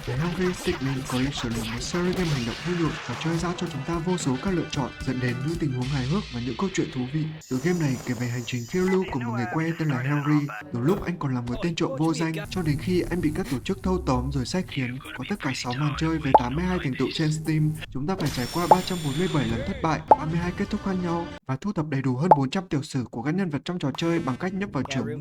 The Hungry Stickman Collection là một series game hành động vui nhộn và chơi ra cho chúng ta vô số các lựa chọn dẫn đến những tình huống hài hước và những câu chuyện thú vị. Tựa game này kể về hành trình phiêu lưu của một người quen tên là Henry từ lúc anh còn là một tên trộm vô danh cho đến khi anh bị các tổ chức thâu tóm rồi sai khiến. Có tất cả 6 màn chơi với 82 thành tựu trên Steam. Chúng ta phải trải qua 347 lần thất bại, 32 kết thúc khác nhau và thu thập đầy đủ hơn 400 tiểu sử của các nhân vật trong trò chơi bằng cách nhấp vào chúng.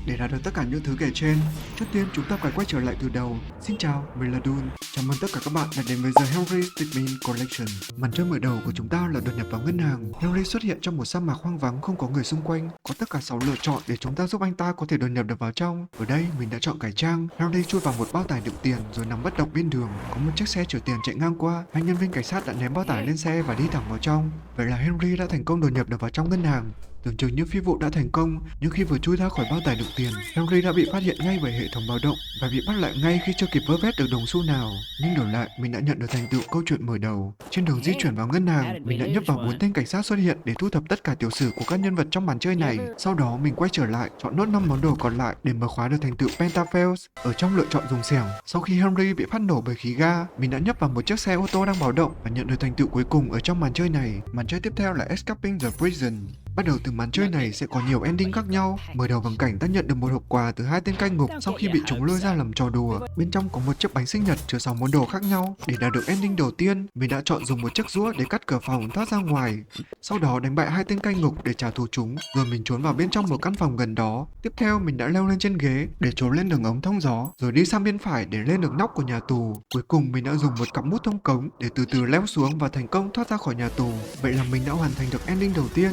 Để đạt được tất cả những thứ kể trên, trước tiên chúng ta phải quay trở lại từ đầu. Xin chào, mình là Dun. Chào mừng tất cả các bạn đã đến với The Henry Stickmin Collection. Màn chơi mở đầu của chúng ta là đột nhập vào ngân hàng. Henry xuất hiện trong một sa mạc hoang vắng không có người xung quanh. Có tất cả 6 lựa chọn để chúng ta giúp anh ta có thể đột nhập được vào trong. Ở đây mình đã chọn cải trang. Henry chui vào một bao tải đựng tiền rồi nằm bất động bên đường. Có một chiếc xe chở tiền chạy ngang qua. Hai nhân viên cảnh sát đã ném bao tải lên xe và đi thẳng vào trong. Vậy là Henry đã thành công đột nhập được vào trong ngân hàng. Tưởng chừng như phi vụ đã thành công, nhưng khi vừa chui ra khỏi bao tải đựng tiền, Henry đã bị phát hiện ngay bởi hệ thống báo động và bị bắt lại ngay khi chưa kịp vơ vét được đồng xu nào. Nhưng đổi lại, mình đã nhận được thành tựu câu chuyện mở đầu. Trên đường di chuyển vào ngân hàng, mình đã nhấp vào 4 tên cảnh sát xuất hiện để thu thập tất cả tiểu sử của các nhân vật trong màn chơi này. Sau đó mình quay trở lại, chọn nốt 5 món đồ còn lại để mở khóa được thành tựu Pentafails ở trong lựa chọn dùng xẻng. Sau khi Henry bị phát nổ bởi khí ga, mình đã nhấp vào một chiếc xe ô tô đang báo động và nhận được thành tựu cuối cùng ở trong màn chơi này. Màn chơi tiếp theo là Escaping the Prison. Bắt đầu từ màn chơi này sẽ có nhiều ending khác nhau. Mở đầu bằng cảnh ta nhận được một hộp quà từ 2 tên cai ngục sau khi bị chúng lôi ra làm trò đùa. Bên trong có một chiếc bánh sinh nhật chứa 6 món đồ khác nhau. Để đạt được ending đầu tiên, mình đã chọn dùng một chiếc rũa để cắt cửa phòng thoát ra ngoài. Sau đó đánh bại 2 tên cai ngục để trả thù chúng, rồi mình trốn vào bên trong một căn phòng gần đó. Tiếp theo mình đã leo lên trên ghế để trốn lên đường ống thông gió, rồi đi sang bên phải để lên được nóc của nhà tù. Cuối cùng mình đã dùng một cặp mút thông cống để từ từ leo xuống và thành công thoát ra khỏi nhà tù. Vậy là mình đã hoàn thành được ending đầu tiên.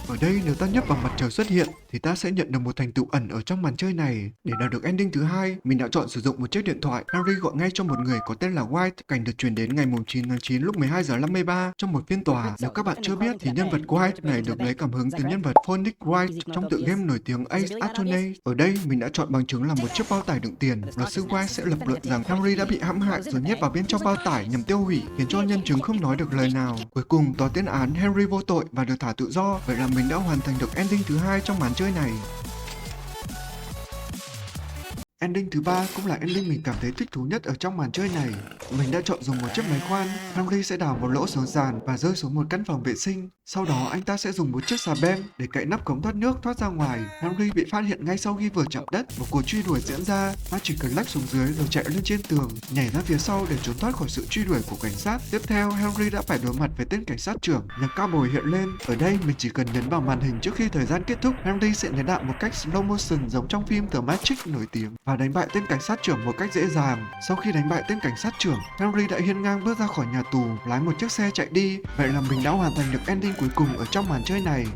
Ở đây nếu ta nhấp vào mặt trời xuất hiện thì ta sẽ nhận được một thành tựu ẩn ở trong màn chơi này. Để đạt được ending thứ hai, mình đã chọn sử dụng một chiếc điện thoại. Henry gọi ngay cho một người có tên là White. Cảnh được truyền đến ngày 9 tháng 9 lúc 12 giờ 53 trong một phiên tòa. Nếu các bạn chưa biết thì nhân vật White này được lấy cảm hứng từ nhân vật Phoenix Wright trong tựa game nổi tiếng Ace Attorney. Ở đây mình đã chọn bằng chứng là một chiếc bao tải đựng tiền. Luật sư White sẽ lập luận rằng Henry đã bị hãm hại rồi nhét vào bên trong bao tải nhằm tiêu hủy, khiến cho nhân chứng không nói được lời nào. Cuối cùng tòa tuyên án Henry vô tội và được thả tự do. Vậy là mình đã hoàn thành được ending thứ hai trong màn chơi này. Ending thứ ba cũng là ending mình cảm thấy thích thú nhất ở trong màn chơi này. Mình đã chọn dùng một chiếc máy khoan. Henry sẽ đào một lỗ xuống sàn và rơi xuống một căn phòng vệ sinh. Sau đó anh ta sẽ dùng một chiếc xà beng để cậy nắp cống thoát nước thoát ra ngoài. Henry bị phát hiện ngay sau khi vừa chạm đất. Một cuộc truy đuổi diễn ra. Ta chỉ cần lách xuống dưới rồi chạy lên trên tường, nhảy ra phía sau để trốn thoát khỏi sự truy đuổi của cảnh sát. Tiếp theo, Henry đã phải đối mặt với tên cảnh sát trưởng. Nhạc cao bồi hiện lên. Ở đây mình chỉ cần nhấn vào màn hình trước khi thời gian kết thúc. Henry sẽ ném đạn một cách slow motion giống trong phim The Matrix nổi tiếng và đánh bại tên cảnh sát trưởng một cách dễ dàng. Sau khi đánh bại tên cảnh sát trưởng, Henry đã hiên ngang bước ra khỏi nhà tù, lái một chiếc xe chạy đi. Vậy là mình đã hoàn thành được ending cuối cùng ở trong màn chơi này.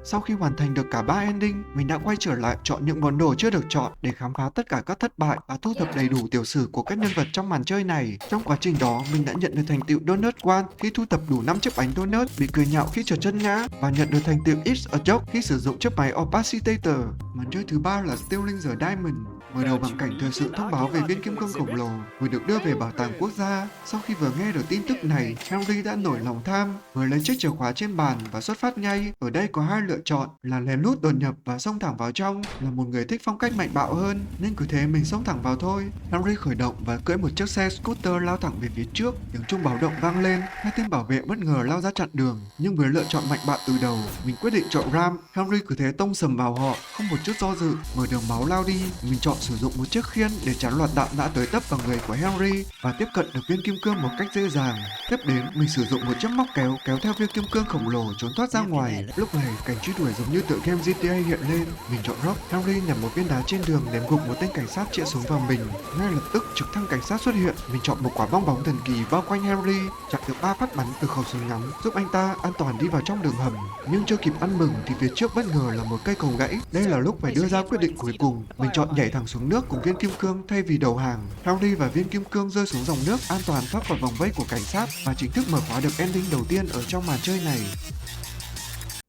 Sau khi hoàn thành được cả 3 ending, mình đã quay trở lại chọn những món đồ chưa được chọn để khám phá tất cả các thất bại và thu thập đầy đủ tiểu sử của các nhân vật trong màn chơi này. Trong quá trình đó, mình đã nhận được thành tựu Donut One khi thu thập đủ 5 chiếc bánh donut, bị cười nhạo khi trượt chân ngã và nhận được thành tựu It's a Joke khi sử dụng chiếc máy Opacitator. Màn chơi thứ ba là Stealing the Diamond. Mở đầu bằng cảnh thời sự thông báo về viên kim cương khổng lồ vừa được đưa về bảo tàng quốc gia. Sau khi vừa nghe được tin tức này, Henry đã nổi lòng tham, vừa lấy chiếc chìa khóa trên bàn và xuất phát ngay. Ở đây có 2 lựa chọn là lén lút đột nhập và xông thẳng vào trong. Là một người thích phong cách mạnh bạo hơn nên cứ thế mình xông thẳng vào thôi. Henry khởi động và cưỡi một chiếc xe scooter lao thẳng về phía trước. Tiếng chuông báo động vang lên, 2 tên bảo vệ bất ngờ lao ra chặn đường. Nhưng với lựa chọn mạnh bạo từ đầu, mình quyết định chọn Ram. Henry cứ thế tông sầm vào họ, không một chút do dự, mở đường máu lao đi. Mình chọn sử dụng một chiếc khiên để chắn loạt đạn đã tới tấp vào người của Henry và tiếp cận được viên kim cương một cách dễ dàng. Tiếp đến, mình sử dụng một chiếc móc kéo kéo theo viên kim cương khổng lồ trốn thoát ra ngoài. Lúc này, cảnh truy đuổi giống như tựa game GTA hiện lên. Mình chọn Rock. Henry nhặt một viên đá trên đường ném gục một tên cảnh sát chĩa súng vào mình. Ngay lập tức, trực thăng cảnh sát xuất hiện. Mình chọn một quả bong bóng thần kỳ bao quanh Henry, chặn được 3 phát bắn từ khẩu súng ngắn, giúp anh ta an toàn đi vào trong đường hầm. Nhưng chưa kịp ăn mừng thì phía trước bất ngờ là một cây cầu gãy. Đây là lúc phải đưa ra quyết định cuối cùng. Mình chọn nhảy thẳng xuống nước cùng viên kim cương thay vì đầu hàng. Henry và viên kim cương rơi xuống dòng nước an toàn thoát khỏi vòng vây của cảnh sát và chính thức mở khóa được ending đầu tiên ở trong màn chơi này.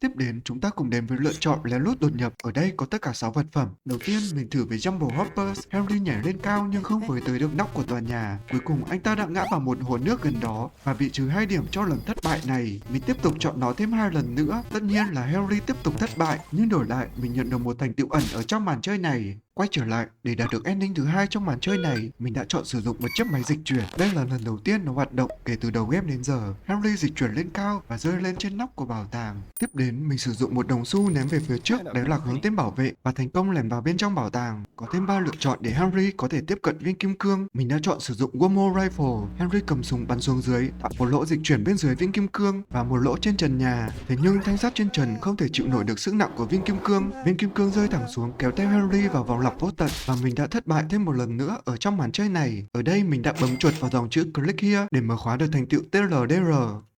Tiếp đến, chúng ta cùng đến với lựa chọn lén lút đột nhập. Ở đây có tất cả 6 vật phẩm. Đầu tiên, mình thử với Jumbo Hoppers. Henry nhảy lên cao nhưng không với tới được nóc của tòa nhà. Cuối cùng, anh ta đã ngã vào một hồ nước gần đó và bị trừ 2 điểm cho lần thất bại này. Mình tiếp tục chọn nó thêm 2 lần nữa. Tất nhiên là Henry tiếp tục thất bại, nhưng đổi lại, mình nhận được một thành tựu ẩn ở trong màn chơi này. Quay trở lại, để đạt được ending thứ hai trong màn chơi này, mình đã chọn sử dụng một chiếc máy dịch chuyển. Đây là lần đầu tiên nó hoạt động kể từ đầu game đến giờ. Henry dịch chuyển lên cao và rơi lên trên nóc của bảo tàng. Tiếp đến, mình sử dụng một đồng xu ném về phía trước đánh lạc hướng tên bảo vệ và thành công lẻn vào bên trong bảo tàng. Có thêm 3 lựa chọn để Henry có thể tiếp cận viên kim cương. Mình đã chọn sử dụng Wormhole Rifle. Henry cầm súng bắn xuống dưới, tạo một lỗ dịch chuyển bên dưới viên kim cương và một lỗ trên trần nhà. Thế nhưng thanh sắt trên trần không thể chịu nổi được sức nặng của viên kim cương. Viên kim cương rơi thẳng xuống kéo theo Henry vào vòng lặp vô tận và mình đã thất bại thêm một lần nữa ở trong màn chơi này. Ở đây mình đã bấm chuột vào dòng chữ Click Here để mở khóa được thành tựu TLDR.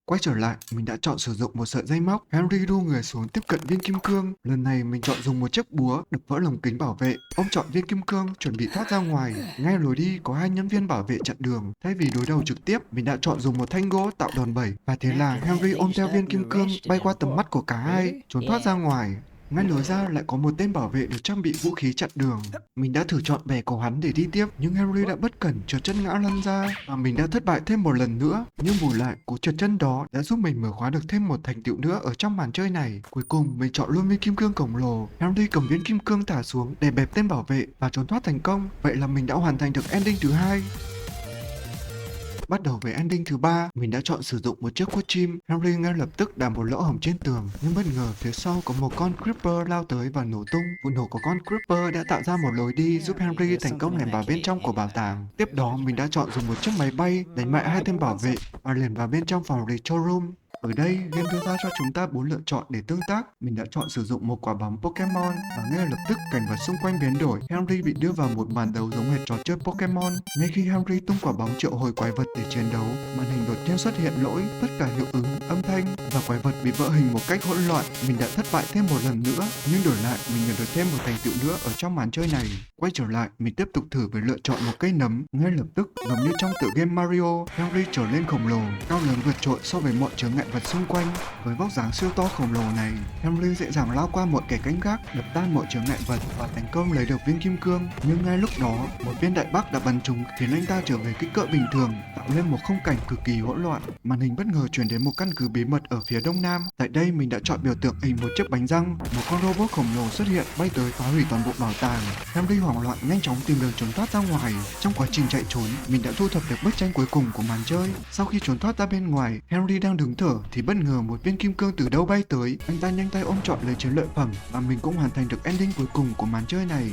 Quay trở lại, mình đã chọn sử dụng một sợi dây móc. Henry đu người xuống tiếp cận viên kim cương. Lần này mình chọn dùng một chiếc búa đập vỡ lồng kính bảo vệ. Ông chọn viên kim cương chuẩn bị thoát ra ngoài. Ngay lối đi có 2 nhân viên bảo vệ chặn đường. Thay vì đối đầu trực tiếp, mình đã chọn dùng một thanh gỗ tạo đòn bẩy. Và thế là Henry ôm theo viên kim cương bay qua tầm mắt của cả hai, trốn thoát ra ngoài. Ngay lối ra lại có một tên bảo vệ được trang bị vũ khí chặn đường. Mình đã thử chọn bẻ cổ hắn để đi tiếp, nhưng Henry đã bất cẩn trượt chân ngã lăn ra và mình đã thất bại thêm một lần nữa. Nhưng bù lại, cú trượt chân đó đã giúp mình mở khóa được thêm một thành tựu nữa ở trong màn chơi này. Cuối cùng, mình chọn luôn viên kim cương khổng lồ. Henry cầm viên kim cương thả xuống để bẹp tên bảo vệ và trốn thoát thành công. Vậy là mình đã hoàn thành được ending thứ hai. Bắt đầu với ending thứ ba, mình đã chọn sử dụng một chiếc cuốc chim. Henry ngay lập tức đào một lỗ hổng trên tường, nhưng bất ngờ phía sau có một con Creeper lao tới và nổ tung. Vụ nổ của con Creeper đã tạo ra một lối đi giúp Henry thành công lẻn vào bên trong của bảo tàng. Tiếp đó, mình đã chọn dùng một chiếc máy bay đánh bại 2 tên bảo vệ và lẻn vào bên trong phòng Retro Room. Ở đây, game đưa ra cho chúng ta 4 lựa chọn để tương tác. Mình đã chọn sử dụng một quả bóng Pokemon và ngay lập tức cảnh vật xung quanh biến đổi. Henry bị đưa vào một màn đấu giống hệt trò chơi Pokemon. Ngay khi Henry tung quả bóng triệu hồi quái vật để chiến đấu, màn hình đột nhiên xuất hiện lỗi, tất cả hiệu ứng, âm thanh và quái vật bị vỡ hình một cách hỗn loạn. Mình đã thất bại thêm một lần nữa, nhưng đổi lại mình nhận được thêm một thành tựu nữa ở trong màn chơi này. Quay trở lại, mình tiếp tục thử với lựa chọn một cây nấm. Ngay lập tức, giống như trong tựa game Mario, Henry trở lên khổng lồ, cao lớn vượt trội so với mọi chướng ngại vật xung quanh. Với vóc dáng siêu to khổng lồ này, Henry dễ dàng lao qua một kẻ canh gác, đập tan mọi chướng ngại vật và thành công lấy được viên kim cương. Nhưng ngay lúc đó, một viên đại bác đã bắn trúng khiến anh ta trở về kích cỡ bình thường, tạo lên một khung cảnh cực kỳ hỗn loạn. Màn hình bất ngờ chuyển đến một căn cứ bí mật ở phía đông nam. Tại đây mình đã chọn biểu tượng hình một chiếc bánh răng. Một con robot khổng lồ xuất hiện bay tới phá hủy toàn bộ bảo tàng. Henry hoảng loạn nhanh chóng tìm đường trốn thoát ra ngoài. Trong quá trình chạy trốn, mình đã thu thập được bức tranh cuối cùng của màn chơi. Sau khi trốn thoát ra bên ngoài, Henry đang đứng thở thì bất ngờ một viên kim cương từ đâu bay tới. Anh ta nhanh tay ôm trọn lấy chiến lợi phẩm và mình cũng hoàn thành được ending cuối cùng của màn chơi này.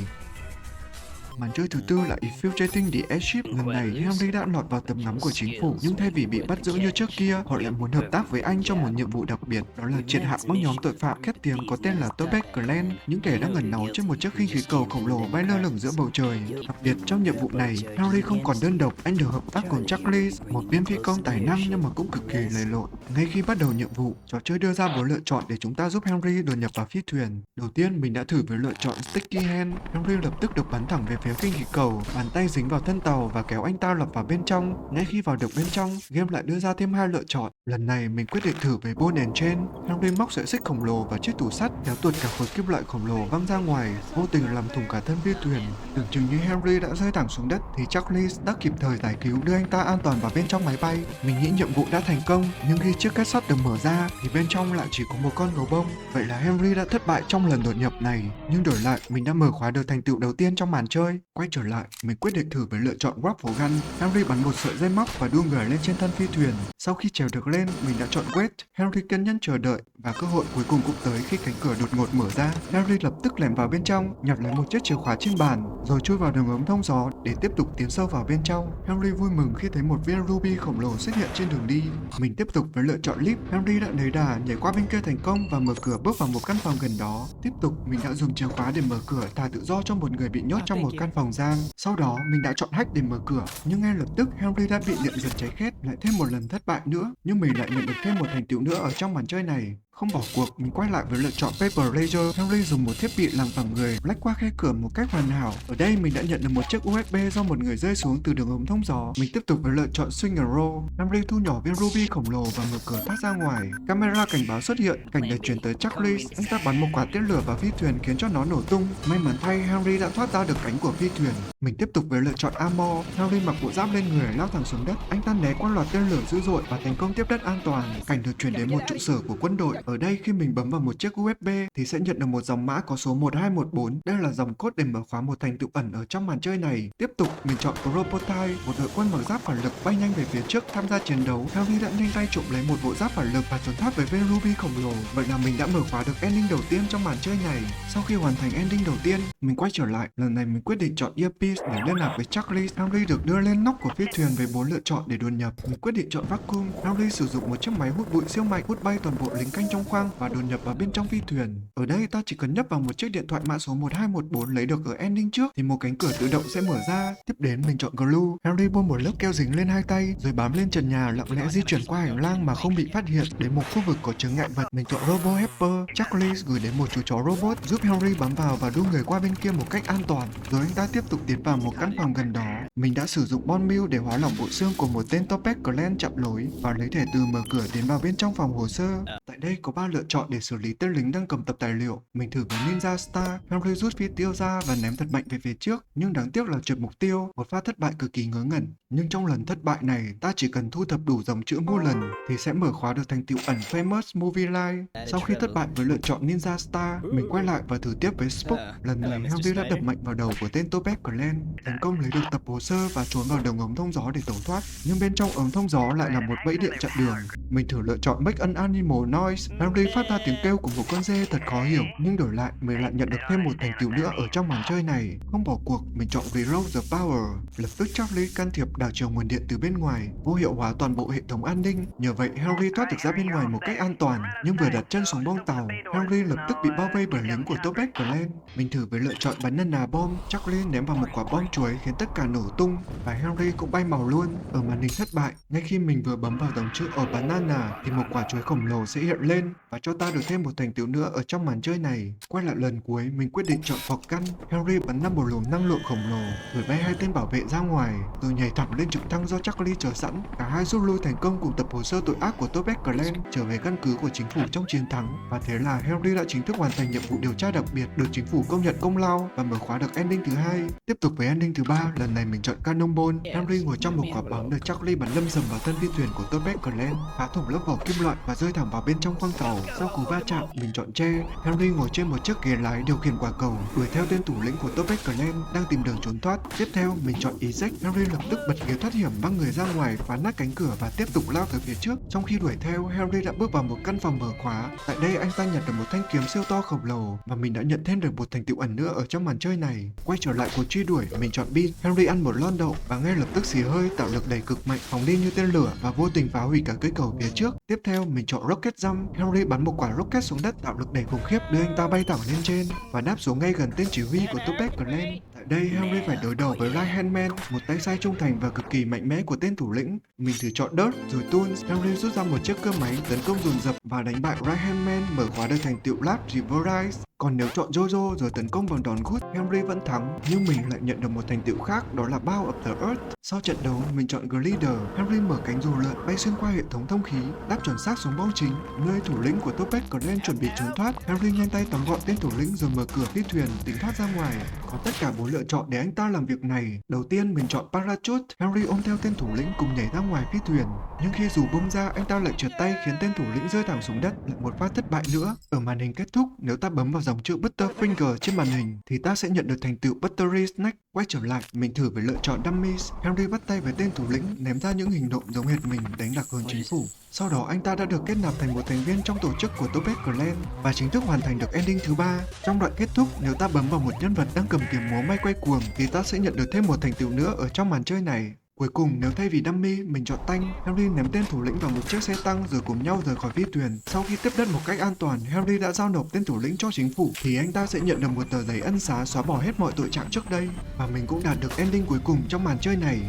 Màn chơi thứ tư là Infiltrating the Airship. Lần này, Henry đã lọt vào tầm ngắm của chính phủ, nhưng thay vì bị bắt giữ như trước kia, họ lại muốn hợp tác với anh trong một nhiệm vụ đặc biệt, đó là triệt hạ băng nhóm tội phạm khét tiếng có tên là Topaz Clan, những kẻ đang ẩn náu trên một chiếc khinh khí cầu khổng lồ bay lơ lửng giữa bầu trời. Đặc biệt trong nhiệm vụ này, Henry không còn đơn độc, anh được hợp tác cùng Charlie, một viên phi công tài năng nhưng mà cũng cực kỳ lầy lội. Ngay khi bắt đầu nhiệm vụ, trò chơi đưa ra 4 lựa chọn để chúng ta giúp Henry đột nhập vào phi thuyền. Đầu tiên, mình đã thử với lựa chọn Sticky Hand. Henry lập tức được bắn thẳng về phía khinh khí cầu, bàn tay dính vào thân tàu và kéo anh ta lọt vào bên trong. Ngay khi vào được bên trong, game lại đưa ra thêm 2 lựa chọn. Lần này mình quyết định thử với Ball and Chain. Henry móc sợi xích khổng lồ và chiếc tủ sắt, kéo tuột cả khối kim loại khổng lồ văng ra ngoài, vô tình làm thủng cả thân phi thuyền. Tưởng chừng như Henry đã rơi thẳng xuống đất thì Charlie đã kịp thời giải cứu, đưa anh ta an toàn vào bên trong máy bay. Mình nghĩ nhiệm vụ đã thành công, nhưng khi chiếc két sắt được mở ra thì bên trong lại chỉ có một con gấu bông. Vậy là Henry đã thất bại trong lần đột nhập này, nhưng đổi lại mình đã mở khóa được thành tựu đầu tiên trong màn chơi. Quay trở lại, mình quyết định thử với lựa chọn Waffle Gun. Henry bắn một sợi dây móc và đua người lên trên thân phi thuyền. Sau khi trèo được lên, mình đã chọn Wait. Henry kiên nhẫn chờ đợi và cơ hội cuối cùng cũng tới khi cánh cửa đột ngột mở ra. Henry lập tức lẻn vào bên trong, nhặt lấy một chiếc chìa khóa trên bàn, rồi chui vào đường ống thông gió để tiếp tục tiến sâu vào bên trong. Henry vui mừng khi thấy một viên ruby khổng lồ xuất hiện trên đường đi. Mình tiếp tục với lựa chọn Leap. Henry đã lấy đà nhảy qua bên kia thành công và mở cửa bước vào một căn phòng gần đó. Tiếp tục, mình đã dùng chìa khóa để mở cửa thả tự do cho một người bị nhốt trong một căn phòng giam. Sau đó, mình đã chọn Hack để mở cửa, nhưng ngay lập tức Henry đã bị điện giật cháy khét, lại thêm một lần thất bại nữa. Nhưng mình lại nhận được thêm một thành tựu nữa ở trong màn chơi này. Không bỏ cuộc, mình quay lại với lựa chọn Paper Laser. Henry dùng một thiết bị làm phẳng người lách qua khe cửa một cách hoàn hảo. Ở đây mình đã nhận được một chiếc USB do một người rơi xuống từ đường ống thông gió. Mình tiếp tục với lựa chọn Swing and Roll. Henry thu nhỏ viên ruby khổng lồ và mở cửa thoát ra ngoài. Camera cảnh báo xuất hiện, cảnh để chuyển tới Charlie. Anh ta bắn một quả tên lửa vào phi thuyền khiến cho nó nổ tung. May mắn thay, Henry đã thoát ra được cánh của phi thuyền. Mình tiếp tục với lựa chọn Armor. Henry mặc bộ giáp lên người lao thẳng xuống đất. Anh ta né qua loạt tên lửa dữ dội và thành công tiếp đất an toàn. Cảnh được chuyển đến một trụ sở của quân đội. Ở đây khi mình bấm vào một chiếc USB thì sẽ nhận được một dòng mã có số 1214. Đây là dòng code để mở khóa một thành tựu ẩn ở trong màn chơi này. Tiếp tục mình chọn Prototype, một đội quân mặc giáp phản lực bay nhanh về phía trước tham gia chiến đấu. Harry đã nhanh tay trộm lấy một bộ giáp phản lực và trốn thoát với viên ruby khổng lồ. Vậy là mình đã mở khóa được ending đầu tiên trong màn chơi này. Sau khi hoàn thành ending đầu tiên, mình quay trở lại. Lần này mình quyết định chọn Earpiece để liên lạc với Charlie. Harry được đưa lên nóc của phi thuyền với 4 lựa chọn để đột nhập. Mình quyết định chọn Vacuum. Harry sử dụng một chiếc máy hút bụi siêu mạnh hút bay toàn bộ lính canh trong khoang và đột nhập vào bên trong phi thuyền. Ở đây ta chỉ cần nhấp vào một chiếc điện thoại mã số 1214 lấy được ở ending trước thì một cánh cửa tự động sẽ mở ra. Tiếp đến mình chọn Glue. Harry buông một lớp keo dính lên hai tay rồi bám lên trần nhà lặng lẽ di chuyển qua hành lang mà không bị phát hiện đến một khu vực có chướng ngại vật. Mình chọn Robo Helper. Charlie gửi đến một chú chó robot giúp Harry bám vào và đưa người qua bên kia một cách an toàn. Rồi anh ta tiếp tục tiến vào một căn phòng gần đó. Mình đã sử dụng Bond Meal để hóa lỏng bộ xương của một tên Topaz Clan chặn lối và lấy thẻ từ mở cửa tiến vào bên trong phòng hồ sơ. Tại đây có 3 lựa chọn để xử lý tên lính đang cầm tập tài liệu. Mình thử với Ninja Star. Harry rút phi tiêu ra và ném thật mạnh về phía trước, nhưng đáng tiếc là trượt mục tiêu, một pha thất bại cực kỳ ngớ ngẩn. Nhưng trong lần thất bại này, ta chỉ cần thu thập đủ dòng chữ mua lần thì sẽ mở khóa được thành tựu ẩn Famous Movie Line. Sau khi thất bại với lựa chọn Ninja Star, mình quay lại và thử tiếp với Spook. Lần này Harry đã đập mạnh vào đầu của tên Topaz Clan, thành công lấy được tập hồ sơ và trốn vào đường ống thông gió để tẩu thoát. Nhưng bên trong ống thông gió lại là một bẫy điện chặn đường. Mình thử lựa chọn Make an Animal Noise. Harry phát ra tiếng kêu của một con dê thật khó hiểu, nhưng đổi lại mình lại nhận được thêm một thành tựu nữa ở trong màn chơi này. Không bỏ cuộc, mình chọn Reroll the Power. Lập tức Charlie can thiệp đảo chiều nguồn điện từ bên ngoài, vô hiệu hóa toàn bộ hệ thống an ninh. Nhờ vậy Harry thoát được ra bên ngoài một cách an toàn. Nhưng vừa đặt chân xuống bong tàu, Harry lập tức bị bao vây bởi lính của Topaz Clan. Mình thử với lựa chọn banana bomb. Charlie ném vào một quả bom chuối khiến tất cả nổ tung và Harry cũng bay màu luôn. Ở màn hình thất bại, ngay khi mình vừa bấm vào dòng chữ ở banana thì một quả chuối khổng lồ sẽ hiện lên và cho ta được thêm một thành tựu nữa ở trong màn chơi này. Quay lại lần cuối, mình quyết định chọn Fog Gun. Harry bắn 5 bồ luồng năng lượng khổng lồ, đuổi bay 2 tên bảo vệ ra ngoài, rồi nhảy thẳng lên trực thăng do Charlie chờ sẵn. Cả hai rút lui thành công cùng tập hồ sơ tội ác của Topaz Clan trở về căn cứ của chính phủ trong chiến thắng. Và thế là Harry đã chính thức hoàn thành nhiệm vụ điều tra đặc biệt, được chính phủ công nhận công lao và mở khóa được ending thứ 2. Tiếp tục với ending thứ 3, lần này mình chọn Cannonball. Harry ngồi trong một quả bóng được Charlie bắn đâm sầm vào thân phi thuyền của Topaz Clan, phá thủng lớp vỏ kim loại và rơi thẳng vào bên trong khoang tàu. Sau cú va chạm, mình chọn Che. Harry ngồi trên một chiếc ghế lái điều khiển quả cầu, đuổi theo tên thủ lĩnh của Topaz Clan đang tìm đường trốn thoát. Tiếp theo, mình chọn Isaac. Harry lập tức bật ghế thoát hiểm, văng người ra ngoài, phá nát cánh cửa và tiếp tục lao tới phía trước. Trong khi đuổi theo, Harry đã bước vào một căn phòng mở khóa. Tại đây anh ta nhận được một thanh kiếm siêu to khổng lồ và mình đã nhận thêm được một thành tựu ẩn nữa ở trong màn chơi này. Quay trở lại cuộc truy đuổi, mình chọn Bean. Harry ăn một lon đậu và ngay lập tức xì hơi tạo lực đẩy cực mạnh, phóng đi như tên lửa và vô tình phá hủy cả cây cầu phía trước. Tiếp theo, mình chọn Rocket Jump. Harry bắn một quả rocket xuống đất tạo lực đẩy khủng khiếp đưa anh ta bay thẳng lên trên và đáp xuống ngay gần tên chỉ huy của Topaz Clan. Tại đây Harry phải đối đầu với Right Hand Man, một tay sai trung thành và cực kỳ mạnh mẽ của tên thủ lĩnh. Mình thử chọn Dirt rồi Tools. Harry rút ra một chiếc cưa máy tấn công dồn dập và đánh bại Right Hand Man, mở khóa được thành tựu Lab Reverse. Còn nếu chọn Jojo rồi tấn công bằng đòn Good, Harry vẫn thắng, nhưng mình lại nhận được một thành tựu khác, đó là Bow of the Earth. Sau trận đấu, mình chọn Glider. Harry mở cánh dù lượn bay xuyên qua hệ thống thông khí, đáp chuẩn xác xuống bom chính, nơi thủ lĩnh của Topaz Clan chuẩn bị trốn thoát. Harry nhanh tay tóm gọn tên thủ lĩnh rồi mở cửa phi thuyền tính thoát ra ngoài. Có tất cả 4 lựa chọn để anh ta làm việc này. Đầu tiên mình chọn Parachute. Harry ôm theo tên thủ lĩnh cùng nhảy ra ngoài phi thuyền, nhưng khi dù bung ra anh ta lại trượt tay khiến tên thủ lĩnh rơi thẳng xuống đất, lại một pha thất bại nữa. Ở màn hình kết thúc, nếu ta bấm vào dòng chữ Butterfinger trên màn hình thì ta sẽ nhận được thành tựu Buttery Snack. Quay trở lại, mình thử với lựa chọn Dummies. Harry bắt tay với tên thủ lĩnh, ném ra những hình nộm giống hệt mình đánh lạc hướng chính phủ. Sau đó anh ta đã được kết nạp thành một thành viên trong tổ chức của Topaz Clan và chính thức hoàn thành được ending thứ 3. Trong đoạn kết thúc, nếu ta bấm vào một nhân vật đang cầm kiếm múa may quay cuồng thì ta sẽ nhận được thêm một thành tựu nữa ở trong màn chơi này. Cuối cùng, nếu thay vì dummy, mình chọn tanh, Harry ném tên thủ lĩnh vào một chiếc xe tăng rồi cùng nhau rời khỏi phi thuyền. Sau khi tiếp đất một cách an toàn, Harry đã giao nộp tên thủ lĩnh cho chính phủ thì anh ta sẽ nhận được một tờ giấy ân xá xóa bỏ hết mọi tội trạng trước đây. Và mình cũng đạt được ending cuối cùng trong màn chơi này.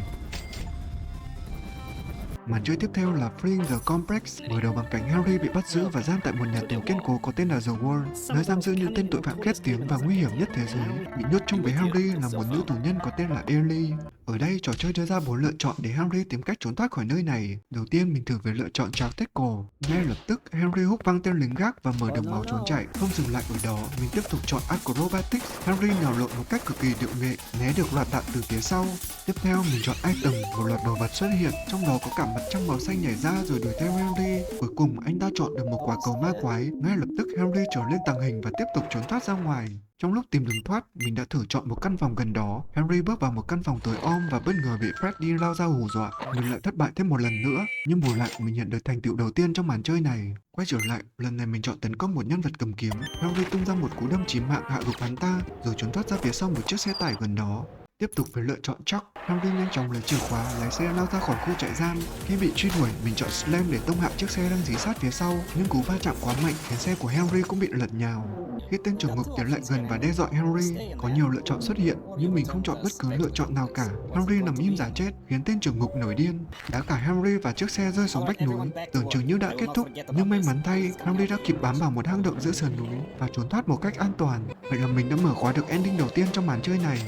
Màn chơi tiếp theo là Freeing the Complex, mở đầu bằng cảnh Harry bị bắt giữ và giam tại một nhà tù kiên cố có tên là The Wall, nơi giam giữ những tên tội phạm khét tiếng và nguy hiểm nhất thế giới. Bị nhốt chung với Harry là một nữ tù nhân có tên là Ellie. Ở đây trò chơi đưa ra 4 lựa chọn để Henry tìm cách trốn thoát khỏi nơi này. Đầu tiên mình thử với lựa chọn trào tackle. Ngay lập tức Henry húc văng tên lính gác và mở đường máu trốn chạy. Không dừng lại ở đó, mình tiếp tục chọn acrobatics. Henry nhào lộn một cách cực kỳ điệu nghệ, né được loạt đạn từ phía sau. Tiếp theo mình chọn item, một loạt đồ vật xuất hiện, trong đó có cả mặt trăng màu xanh nhảy ra rồi đuổi theo Henry. Cuối cùng anh ta chọn được một quả cầu ma quái. Ngay lập tức Henry trở lên tàng hình và tiếp tục trốn thoát ra ngoài. Trong lúc tìm đường thoát, mình đã thử chọn một căn phòng gần đó. Henry bước vào một căn phòng tối om và bất ngờ bị Freddy lao ra hù dọa. Mình lại thất bại thêm một lần nữa, nhưng bù lại mình nhận được thành tựu đầu tiên trong màn chơi này. Quay trở lại, lần này mình chọn tấn công một nhân vật cầm kiếm. Henry tung ra một cú đâm chí mạng hạ gục hắn ta, rồi trốn thoát ra phía sau một chiếc xe tải gần đó. Tiếp tục với lựa chọn Chuck, Henry nhanh chóng lấy chìa khóa lái xe lao ra khỏi khu trại giam. Khi bị truy đuổi, mình chọn Slam để tông hạ chiếc xe đang dí sát phía sau, nhưng cú va chạm quá mạnh khiến xe của Henry cũng bị lật nhào. Khi tên trưởng ngục tiến lại gần và đe dọa Henry, có nhiều lựa chọn xuất hiện, nhưng mình không chọn bất cứ lựa chọn nào cả. Henry nằm im giả chết, khiến tên trưởng ngục nổi điên, đá cả Henry và chiếc xe rơi xuống vách núi. Tưởng chừng như đã kết thúc, nhưng may mắn thay, Henry đã kịp bám vào một hang động giữa sườn núi và trốn thoát một cách an toàn. Vậy là mình đã mở khóa được ending đầu tiên trong màn chơi này.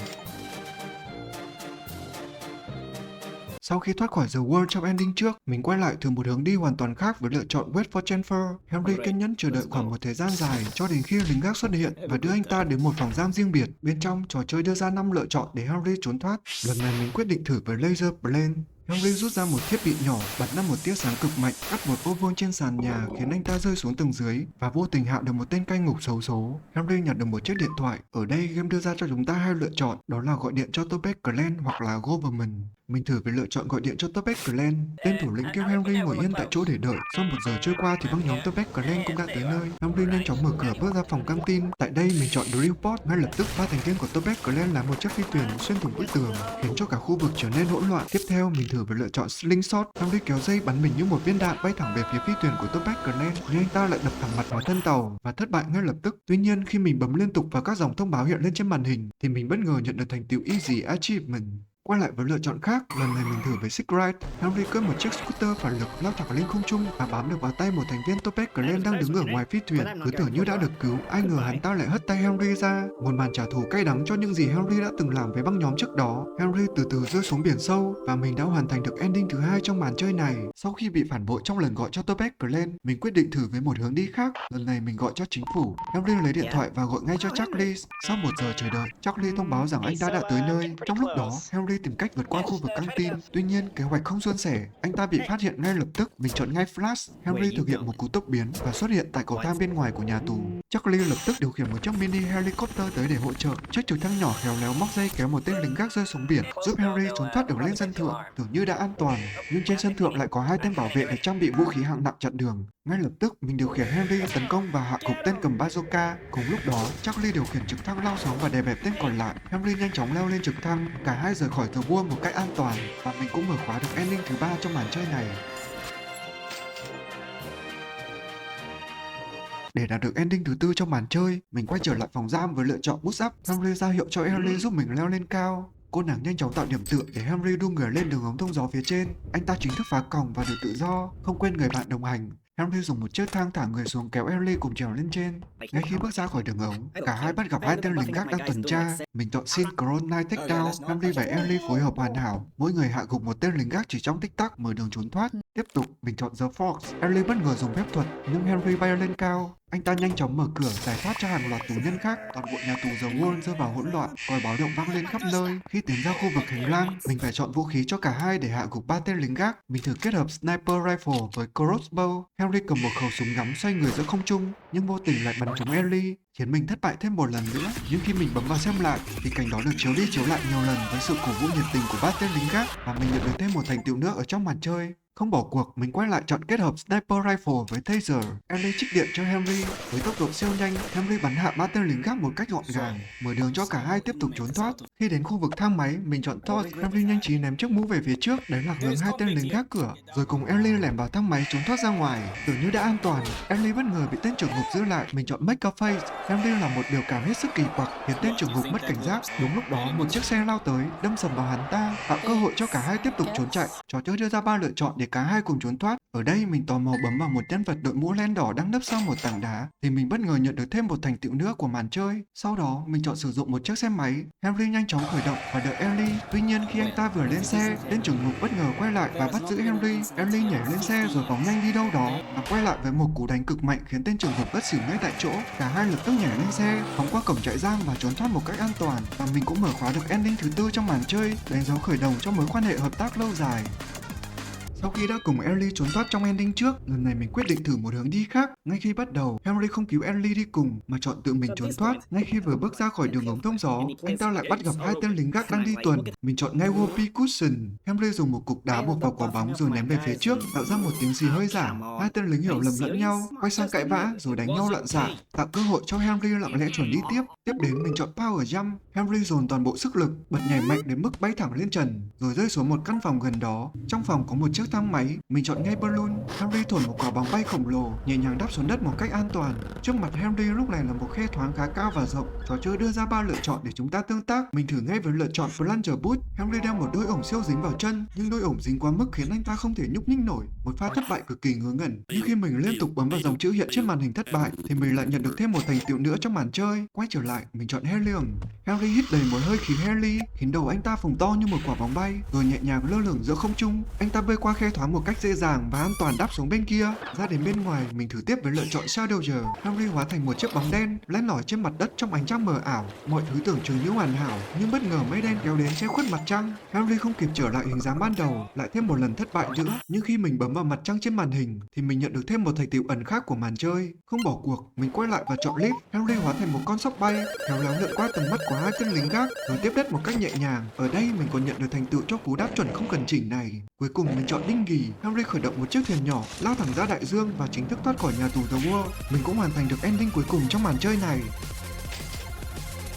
Sau khi thoát khỏi The World trong ending trước, mình quay lại thử một hướng đi hoàn toàn khác với lựa chọn Wait for Jennifer. Henry kiên nhẫn chờ đợi khoảng một thời gian dài cho đến khi lính gác xuất hiện và đưa anh ta đến một phòng giam riêng biệt. Bên trong, trò chơi đưa ra 5 lựa chọn để Henry trốn thoát. Lần này mình quyết định thử với Laser Plane. Henry rút ra một thiết bị nhỏ, bật ra một tia sáng cực mạnh, cắt một ô vuông trên sàn nhà khiến anh ta rơi xuống tầng dưới và vô tình hạ được một tên cai ngục xấu số. Henry nhặt được một chiếc điện thoại. Ở đây game đưa ra cho chúng ta 2 lựa chọn, đó là gọi điện cho Topaz Clan hoặc là Government. Mình thử với lựa chọn gọi điện cho Topaz Clan. Tên thủ lĩnh kêu Henry ngồi yên tại chỗ để đợi. Sau 1 giờ trôi qua thì băng nhóm Topaz Clan cũng đã tới nơi. Henry nhanh chóng mở cửa bước ra phòng căng tin. Tại đây mình chọn Drillport. Ngay lập tức 3 thành viên của Topaz Clan làm một chiếc phi thuyền xuyên thủng bức tường, khiến cho cả khu vực trở nên hỗn loạn. Tiếp theo mình thử với lựa chọn Slingshot. Henry kéo dây bắn mình như một viên đạn bay thẳng về phía phi thuyền của Topaz Clan, nhưng anh ta lại đập thẳng mặt vào thân tàu và thất bại ngay lập tức. Tuy nhiên khi mình bấm liên tục vào các dòng thông báo hiện lên trên màn hình thì mình bất ngờ nhận được thành tựu Easy Achievement. Quay lại với lựa chọn khác, lần này mình thử với Sick Ride. Henry cưỡi một chiếc scooter phản lực lao thẳng lên không trung và bám được vào tay một thành viên Topaz Clan đang đứng ở ngoài phi thuyền. Cứ tưởng như đã được cứu, ai ngờ hắn ta lại hất tay Henry ra. Một màn trả thù cay đắng cho những gì Henry đã từng làm với băng nhóm trước đó. Henry từ từ rơi xuống biển sâu và mình đã hoàn thành được ending thứ 2 trong màn chơi này. Sau khi bị phản bội trong lần gọi cho Topaz Clan, mình quyết định thử với một hướng đi khác. Lần này mình gọi cho chính phủ. Henry lấy điện thoại và gọi ngay cho Charlie. Sau 1 giờ chờ đợi, Charlie thông báo rằng anh ta đã tới nơi. Trong lúc đó, Henry tìm cách vượt qua khu vực căng tin. Tuy nhiên, kế hoạch không suôn sẻ. Anh ta bị phát hiện ngay lập tức. Mình chọn ngay Flash. Henry thực hiện một cú tốc biến và xuất hiện tại cầu thang bên ngoài của nhà tù. Charlie lập tức điều khiển một chiếc mini helicopter tới để hỗ trợ. Chiếc trực thăng nhỏ khéo léo móc dây kéo một tên lính gác rơi xuống biển, giúp Henry trốn thoát được lên sân thượng. Tưởng như đã an toàn, nhưng trên sân thượng lại có 2 tên bảo vệ được trang bị vũ khí hạng nặng chặn đường. Ngay lập tức, mình điều khiển Henry tấn công và hạ gục tên cầm bazooka. Cùng lúc đó, Charlie điều khiển trực thăng lao xuống và đè bẹp tên còn lại. Henry nhanh chóng leo lên trực thăng, cả hai rời khỏi The World một cách an toàn và mình cũng mở khóa được ending thứ 3 trong màn chơi này. Để đạt được ending thứ 4 trong màn chơi, mình quay trở lại phòng giam với lựa chọn Boost Up. Henry ra hiệu cho Ellie giúp mình leo lên cao. Cô nàng nhanh chóng tạo điểm tựa để Henry đu người lên đường ống thông gió phía trên. Anh ta chính thức phá còng và được tự do, không quên người bạn đồng hành. Henry dùng một chiếc thang thả người xuống kéo Ellie cùng trèo lên trên. Ngay khi bước ra khỏi đường ống, cả hai bắt gặp 2 tên lính gác đang tuần tra. Mình chọn Synchronized Takedown. Henry và Ellie phối hợp hoàn hảo, mỗi người hạ gục một tên lính gác chỉ trong tích tắc, mở đường trốn thoát. Tiếp tục, mình chọn The Fox. Ellie bất ngờ dùng phép thuật, nhưng Henry bay lên cao. Anh ta nhanh chóng mở cửa giải thoát cho hàng loạt tù nhân khác. Toàn bộ nhà tù The World rơi vào hỗn loạn, còi báo động vang lên khắp nơi. Khi tiến ra khu vực hành lang, mình phải chọn vũ khí cho cả hai để hạ gục 3 tên lính gác. Mình thử kết hợp sniper rifle với crossbow. Henry cầm một khẩu súng ngắm xoay người giữa không trung, nhưng vô tình lại bắn trúng Ellie, khiến mình thất bại thêm một lần nữa. Nhưng khi mình bấm vào xem lại thì cảnh đó được chiếu đi chiếu lại nhiều lần với sự cổ vũ nhiệt tình của 3 tên lính gác và mình nhận được thêm một thành tựu nữa ở trong màn chơi. Không bỏ cuộc, mình quay lại chọn kết hợp sniper rifle với taser. Ellie trích điện cho Henry. Với tốc độ siêu nhanh, Henry bắn hạ 3 tên lính gác một cách gọn gàng, mở đường cho cả hai tiếp tục trốn thoát. Khi đến khu vực thang máy, mình chọn Toss. Henry nhanh trí ném chiếc mũ về phía trước, đánh lạc hướng 2 tên lính gác cửa, rồi cùng Ellie lẻn vào thang máy trốn thoát ra ngoài. Tưởng như đã an toàn, Ellie bất ngờ bị tên trưởng ngục giữ lại. Mình chọn Make a Face. Henry là một biểu cảm hết sức kỳ quặc, khiến tên trưởng ngục mất cảnh giác. Đúng lúc đó, một chiếc xe lao tới, đâm sầm vào hắn ta, tạo cơ hội cho cả hai tiếp tục trốn chạy. Trò chơi đưa ra 3 lựa chọn để cả hai cùng trốn thoát. Ở đây mình tò mò bấm vào một nhân vật đội mũ len đỏ đang nấp sau một tảng đá thì mình bất ngờ nhận được thêm một thành tựu nữa của màn chơi. Sau đó mình chọn sử dụng một chiếc xe máy. Henry nhanh chóng khởi động và đợi Ellie. Tuy nhiên khi anh ta vừa lên xe, tên trưởng ngục bất ngờ quay lại và bắt giữ Henry. Ellie nhảy lên xe rồi phóng nhanh đi đâu đó và quay lại với một cú đánh cực mạnh khiến tên trưởng ngục ngất xỉu ngay tại chỗ. Cả hai lập tức nhảy lên xe, phóng qua cổng trại giam và trốn thoát một cách an toàn. Và mình cũng mở khóa được ending thứ 4 trong màn chơi, đánh dấu khởi đầu cho mối quan hệ hợp tác lâu dài. Sau khi đã cùng Ellie trốn thoát trong ending trước, lần này mình quyết định thử một hướng đi khác. Ngay khi bắt đầu, Henry không cứu Ellie đi cùng mà chọn tự mình trốn thoát. Ngay khi vừa bước ra khỏi đường ống thông gió, anh ta lại bắt gặp hai tên lính gác đang đi tuần. Mình chọn ngay Whoopee Cushion. Henry dùng một cục đá buộc vào quả bóng rồi ném về phía trước, tạo ra một tiếng xì hơi giả. Hai tên lính hiểu lầm lẫn nhau, quay sang cãi vã rồi đánh nhau loạn xạ, tạo cơ hội cho Henry lặng lẽ chuẩn đi tiếp. Tiếp đến mình chọn Power Jump. Henry dồn toàn bộ sức lực, bật nhảy mạnh đến mức bay thẳng lên trần, rồi rơi xuống một căn phòng gần đó. Trong phòng có một chiếc thang máy, mình chọn ngay Balloon. Henry thổi một quả bóng bay khổng lồ, nhẹ nhàng đáp xuống đất một cách an toàn. Trước mặt Henry lúc này là một khe thoáng khá cao và rộng. Trò chơi đưa ra 3 lựa chọn để chúng ta tương tác. Mình thử ngay với lựa chọn Plunger Boot. Henry đeo một đôi ủng siêu dính vào chân, nhưng đôi ủng dính quá mức khiến anh ta không thể nhúc nhích nổi. Một pha thất bại cực kỳ ngớ ngẩn. Nhưng khi mình liên tục bấm vào dòng chữ hiện trên màn hình thất bại, thì mình lại nhận được thêm một thành tựu nữa trong màn chơi. Quay trở lại, mình chọn Helium. Henry hít đầy một hơi khí heli, khiến đầu anh ta phồng to như một quả bóng bay, rồi nhẹ nhàng lơ lửng giữa không trung. Anh ta bơi qua khe thoáng một cách dễ dàng và an toàn đáp xuống bên kia. Ra đến bên ngoài, mình thử tiếp với lựa chọn Shadower. Henry hóa thành một chiếc bóng đen len lỏi trên mặt đất trong ánh trăng mờ ảo. Mọi thứ tưởng chừng như hoàn hảo, nhưng bất ngờ mây đen kéo đến che khuất mặt trăng. Henry không kịp trở lại hình dáng ban đầu, lại thêm một lần thất bại nữa. Nhưng khi mình bấm vào mặt trăng trên màn hình, thì mình nhận được thêm một thành tựu ẩn khác của màn chơi. Không bỏ cuộc, mình quay lại và chọn Lift. Henry hóa thành một con sóc bay, khéo léo lượn qua tầm mắt của hai tên lính gác, rồi tiếp đất một cách nhẹ nhàng. Ở đây mình còn nhận được thành tựu cho cú đáp chuẩn không cần chỉnh này. Cuối cùng mình chọn Dinghy. Henry khởi động một chiếc thuyền nhỏ, lao thẳng ra đại dương và chính thức thoát khỏi nhà tù The World. Mình cũng hoàn thành được ending cuối cùng trong màn chơi này.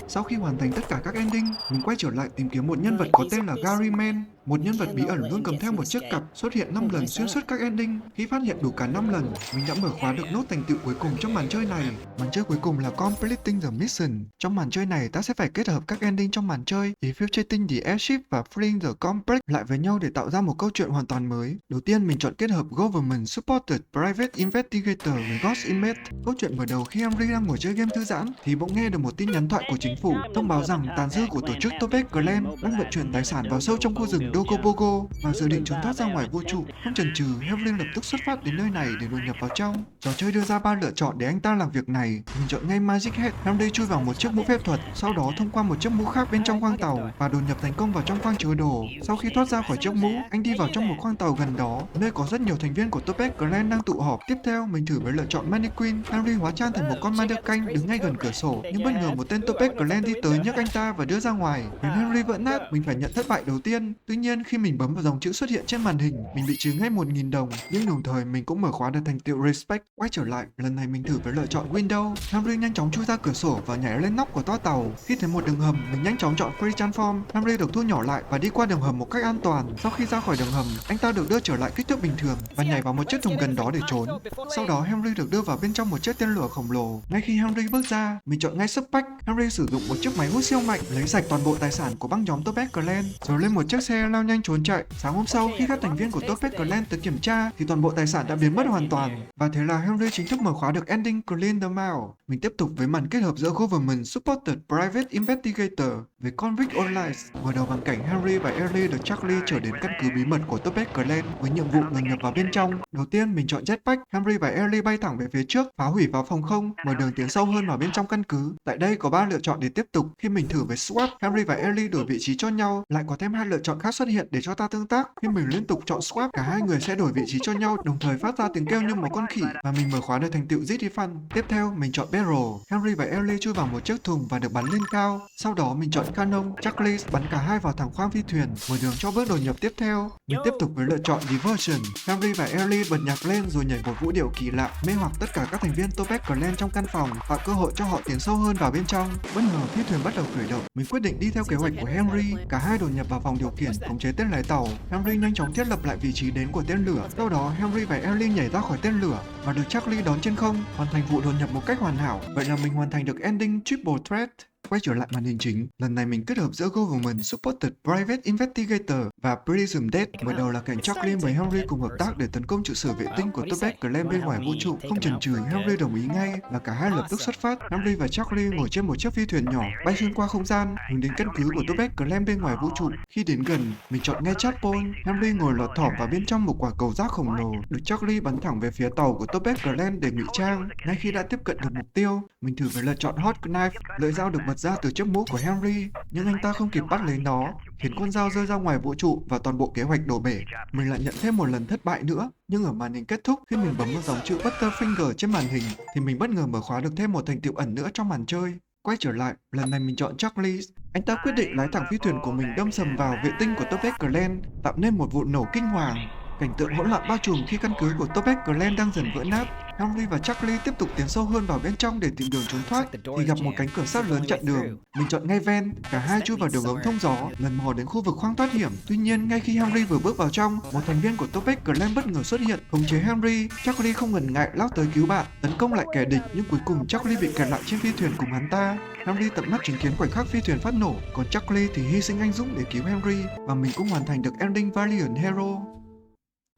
Sau khi hoàn thành tất cả các ending, mình quay trở lại tìm kiếm một nhân vật có tên là Gary Man. Một nhân vật bí ẩn luôn cầm theo một chiếc cặp, xuất hiện 5 lần xuyên suốt các ending. Khi phát hiện đủ cả 5 lần, mình đã mở khóa được nốt thành tựu cuối cùng trong màn chơi này. Màn chơi cuối cùng là Completing the Mission. Trong màn chơi này, ta sẽ phải kết hợp các ending trong màn chơi, Infiltrating the Airship và Freeing the Complex lại với nhau để tạo ra một câu chuyện hoàn toàn mới. Đầu tiên, mình chọn kết hợp Government Supported Private Investigator với Ghost Inmate. Câu chuyện mở đầu khi Henry đang ngồi chơi game thư giãn thì bỗng nghe được một tin nhắn thoại của chính phủ thông báo rằng tàn dư của tổ chức Topaz Clan đang vận chuyển tài sản vào sâu trong khu rừng Dogobogo và dự định trốn thoát ra ngoài vũ trụ. Không chần chừ, Henry lập tức xuất phát đến nơi này để đột nhập vào trong. Trò chơi đưa ra 3 lựa chọn để anh ta làm việc này. Mình chọn ngay Magic Head. Henry chui vào một chiếc mũ phép thuật, sau đó thông qua một chiếc mũ khác bên trong khoang tàu và đột nhập thành công vào trong khoang chứa đồ. Sau khi thoát ra khỏi chiếc mũ, anh đi vào trong một khoang tàu gần đó, nơi có rất nhiều thành viên của Topaz Clan đang tụ họp. Tiếp theo, mình thử với lựa chọn Mannequin. Henry hóa trang thành một con ma đeo canh đứng ngay gần cửa sổ, nhưng bất ngờ một tên Topaz Clan đi tới nhấc anh ta và đưa ra ngoài. Khiến Henry vỡ nát, mình phải nhận thất bại đầu tiên. Tuy nhiên, khi mình bấm vào dòng chữ xuất hiện trên màn hình, mình bị trừ ngay 1.000 đồng, nhưng đồng thời mình cũng mở khóa được thành tựu Respect. Quay trở lại, lần này mình thử với lựa chọn Window. Henry nhanh chóng chui ra cửa sổ và nhảy lên nóc của toa tàu. Khi thấy một đường hầm, mình nhanh chóng chọn Free Transform. Henry được thu nhỏ lại và đi qua đường hầm một cách an toàn. Sau khi ra khỏi đường hầm, anh ta được đưa trở lại kích thước bình thường và nhảy vào một chiếc thùng gần đó để trốn. Sau đó Henry được đưa vào bên trong một chiếc tên lửa khổng lồ. Ngay khi Henry bước ra, mình chọn ngay Suspect. Henry sử dụng một chiếc máy hút siêu mạnh, lấy sạch toàn bộ tài sản của băng nhóm Topaz Clan, rồi lên một chiếc xe lao nhanh trốn chạy. Sáng hôm sau, khi các thành viên của Topaz Clan tới kiểm tra, thì toàn bộ tài sản đã biến mất hoàn toàn. Và thế là Henry chính thức mở khóa được ending Clean the Mall. Mình tiếp tục với màn kết hợp giữa Government Supported Private Investigator với Convict Online. Mở đầu bằng cảnh Henry và Ellie được Charlie chở đến căn cứ bí mật của Topaz Clan với nhiệm vụ đột nhập vào bên trong. Đầu tiên, mình chọn Jetpack. Henry và Ellie bay thẳng về phía trước, phá hủy vào phòng không, mở đường tiến sâu hơn vào bên trong căn cứ. Tại đây có 3 lựa chọn để tiếp tục. Khi mình thử với Swap, Henry và Ellie đổi vị trí cho nhau, lại có thêm 2 lựa chọn khác xuất hiện để cho ta tương tác. Khi mình liên tục chọn Swap, cả hai người sẽ đổi vị trí cho nhau, đồng thời phát ra tiếng kêu như một con khỉ và mình mở khóa được thành tựu Ziti Fun. Tiếp theo, mình chọn Barrel. Henry và Ellie chui vào một chiếc thùng và được bắn lên cao. Sau đó mình chọn Canon. Charlie bắn cả hai vào thẳng khoang phi thuyền, mở đường cho bước đột nhập tiếp theo. Mình tiếp tục với lựa chọn Diversion. Henry và Ellie bật nhạc lên rồi nhảy một vũ điệu kỳ lạ, mê hoặc tất cả các thành viên Topaz Clan trong căn phòng, tạo cơ hội cho họ tiến sâu hơn vào bên trong. Bất ngờ phi thuyền bắt đầu khởi động. Mình quyết định đi theo kế hoạch của Henry. Cả hai đột nhập vào phòng điều khiển, khống chế tên lái tàu. Henry nhanh chóng thiết lập lại vị trí đến của tên lửa. Sau đó Henry và Ellie nhảy ra khỏi tên lửa và được Charlie đón trên không, hoàn thành vụ đột nhập một cách hoàn hảo. Vậy là mình hoàn thành được ending Triple Threat. Quay trở lại màn hình chính, lần này mình kết hợp giữa Government Supported Private Investigator và Prism Death. Mở đầu là cảnh Jacqueline và Henry cùng hợp tác để tấn công trụ sở vệ tinh của Topaz Clan bên ngoài vũ trụ. Không chần chừ, Henry đồng ý ngay và cả hai lập tức xuất phát. Henry và Jacqueline ngồi trên một chiếc phi thuyền nhỏ bay xuyên qua không gian, hướng đến căn cứ của Topaz Clan bên ngoài vũ trụ. Khi đến gần, mình chọn ngay Chadpole. Henry ngồi lọt thỏm vào bên trong một quả cầu rác khổng lồ, được Jacqueline bắn thẳng về phía tàu của Topaz Clan để ngụy trang. Ngay khi đã tiếp cận được mục tiêu, mình thử với lựa chọn Hot Knife, lưỡi dao được bật ra từ chiếc mũ của Henry, nhưng anh ta không kịp bắt lấy nó, khiến con dao rơi ra ngoài vũ trụ và toàn bộ kế hoạch đổ bể. Mình lại nhận thêm một lần thất bại nữa, nhưng ở màn hình kết thúc, khi mình bấm vào dòng chữ Butterfinger trên màn hình, thì mình bất ngờ mở khóa được thêm một thành tựu ẩn nữa trong màn chơi. Quay trở lại, lần này mình chọn Charlie. Anh ta quyết định lái thẳng phi thuyền của mình đâm sầm vào vệ tinh của Topaz Clan, tạo nên một vụ nổ kinh hoàng. Cảnh tượng hỗn loạn bao trùm khi căn cứ của Topaz Clan đang dần vỡ nát. Henry và Charlie tiếp tục tiến sâu hơn vào bên trong để tìm đường trốn thoát, thì gặp một cánh cửa sắt lớn chặn đường. Mình chọn ngay ven, cả hai chui vào đường ống thông gió, lần mò đến khu vực khoang thoát hiểm. Tuy nhiên, ngay khi Henry vừa bước vào trong, một thành viên của Topaz Clan bất ngờ xuất hiện, khống chế Henry. Charlie không ngần ngại lao tới cứu bạn, tấn công lại kẻ địch, nhưng cuối cùng Charlie bị kẹt lại trên phi thuyền cùng hắn ta. Henry tận mắt chứng kiến khoảnh khắc phi thuyền phát nổ, còn Charlie thì hy sinh anh dũng để cứu Henry, và mình cũng hoàn thành được ending Valiant Hero.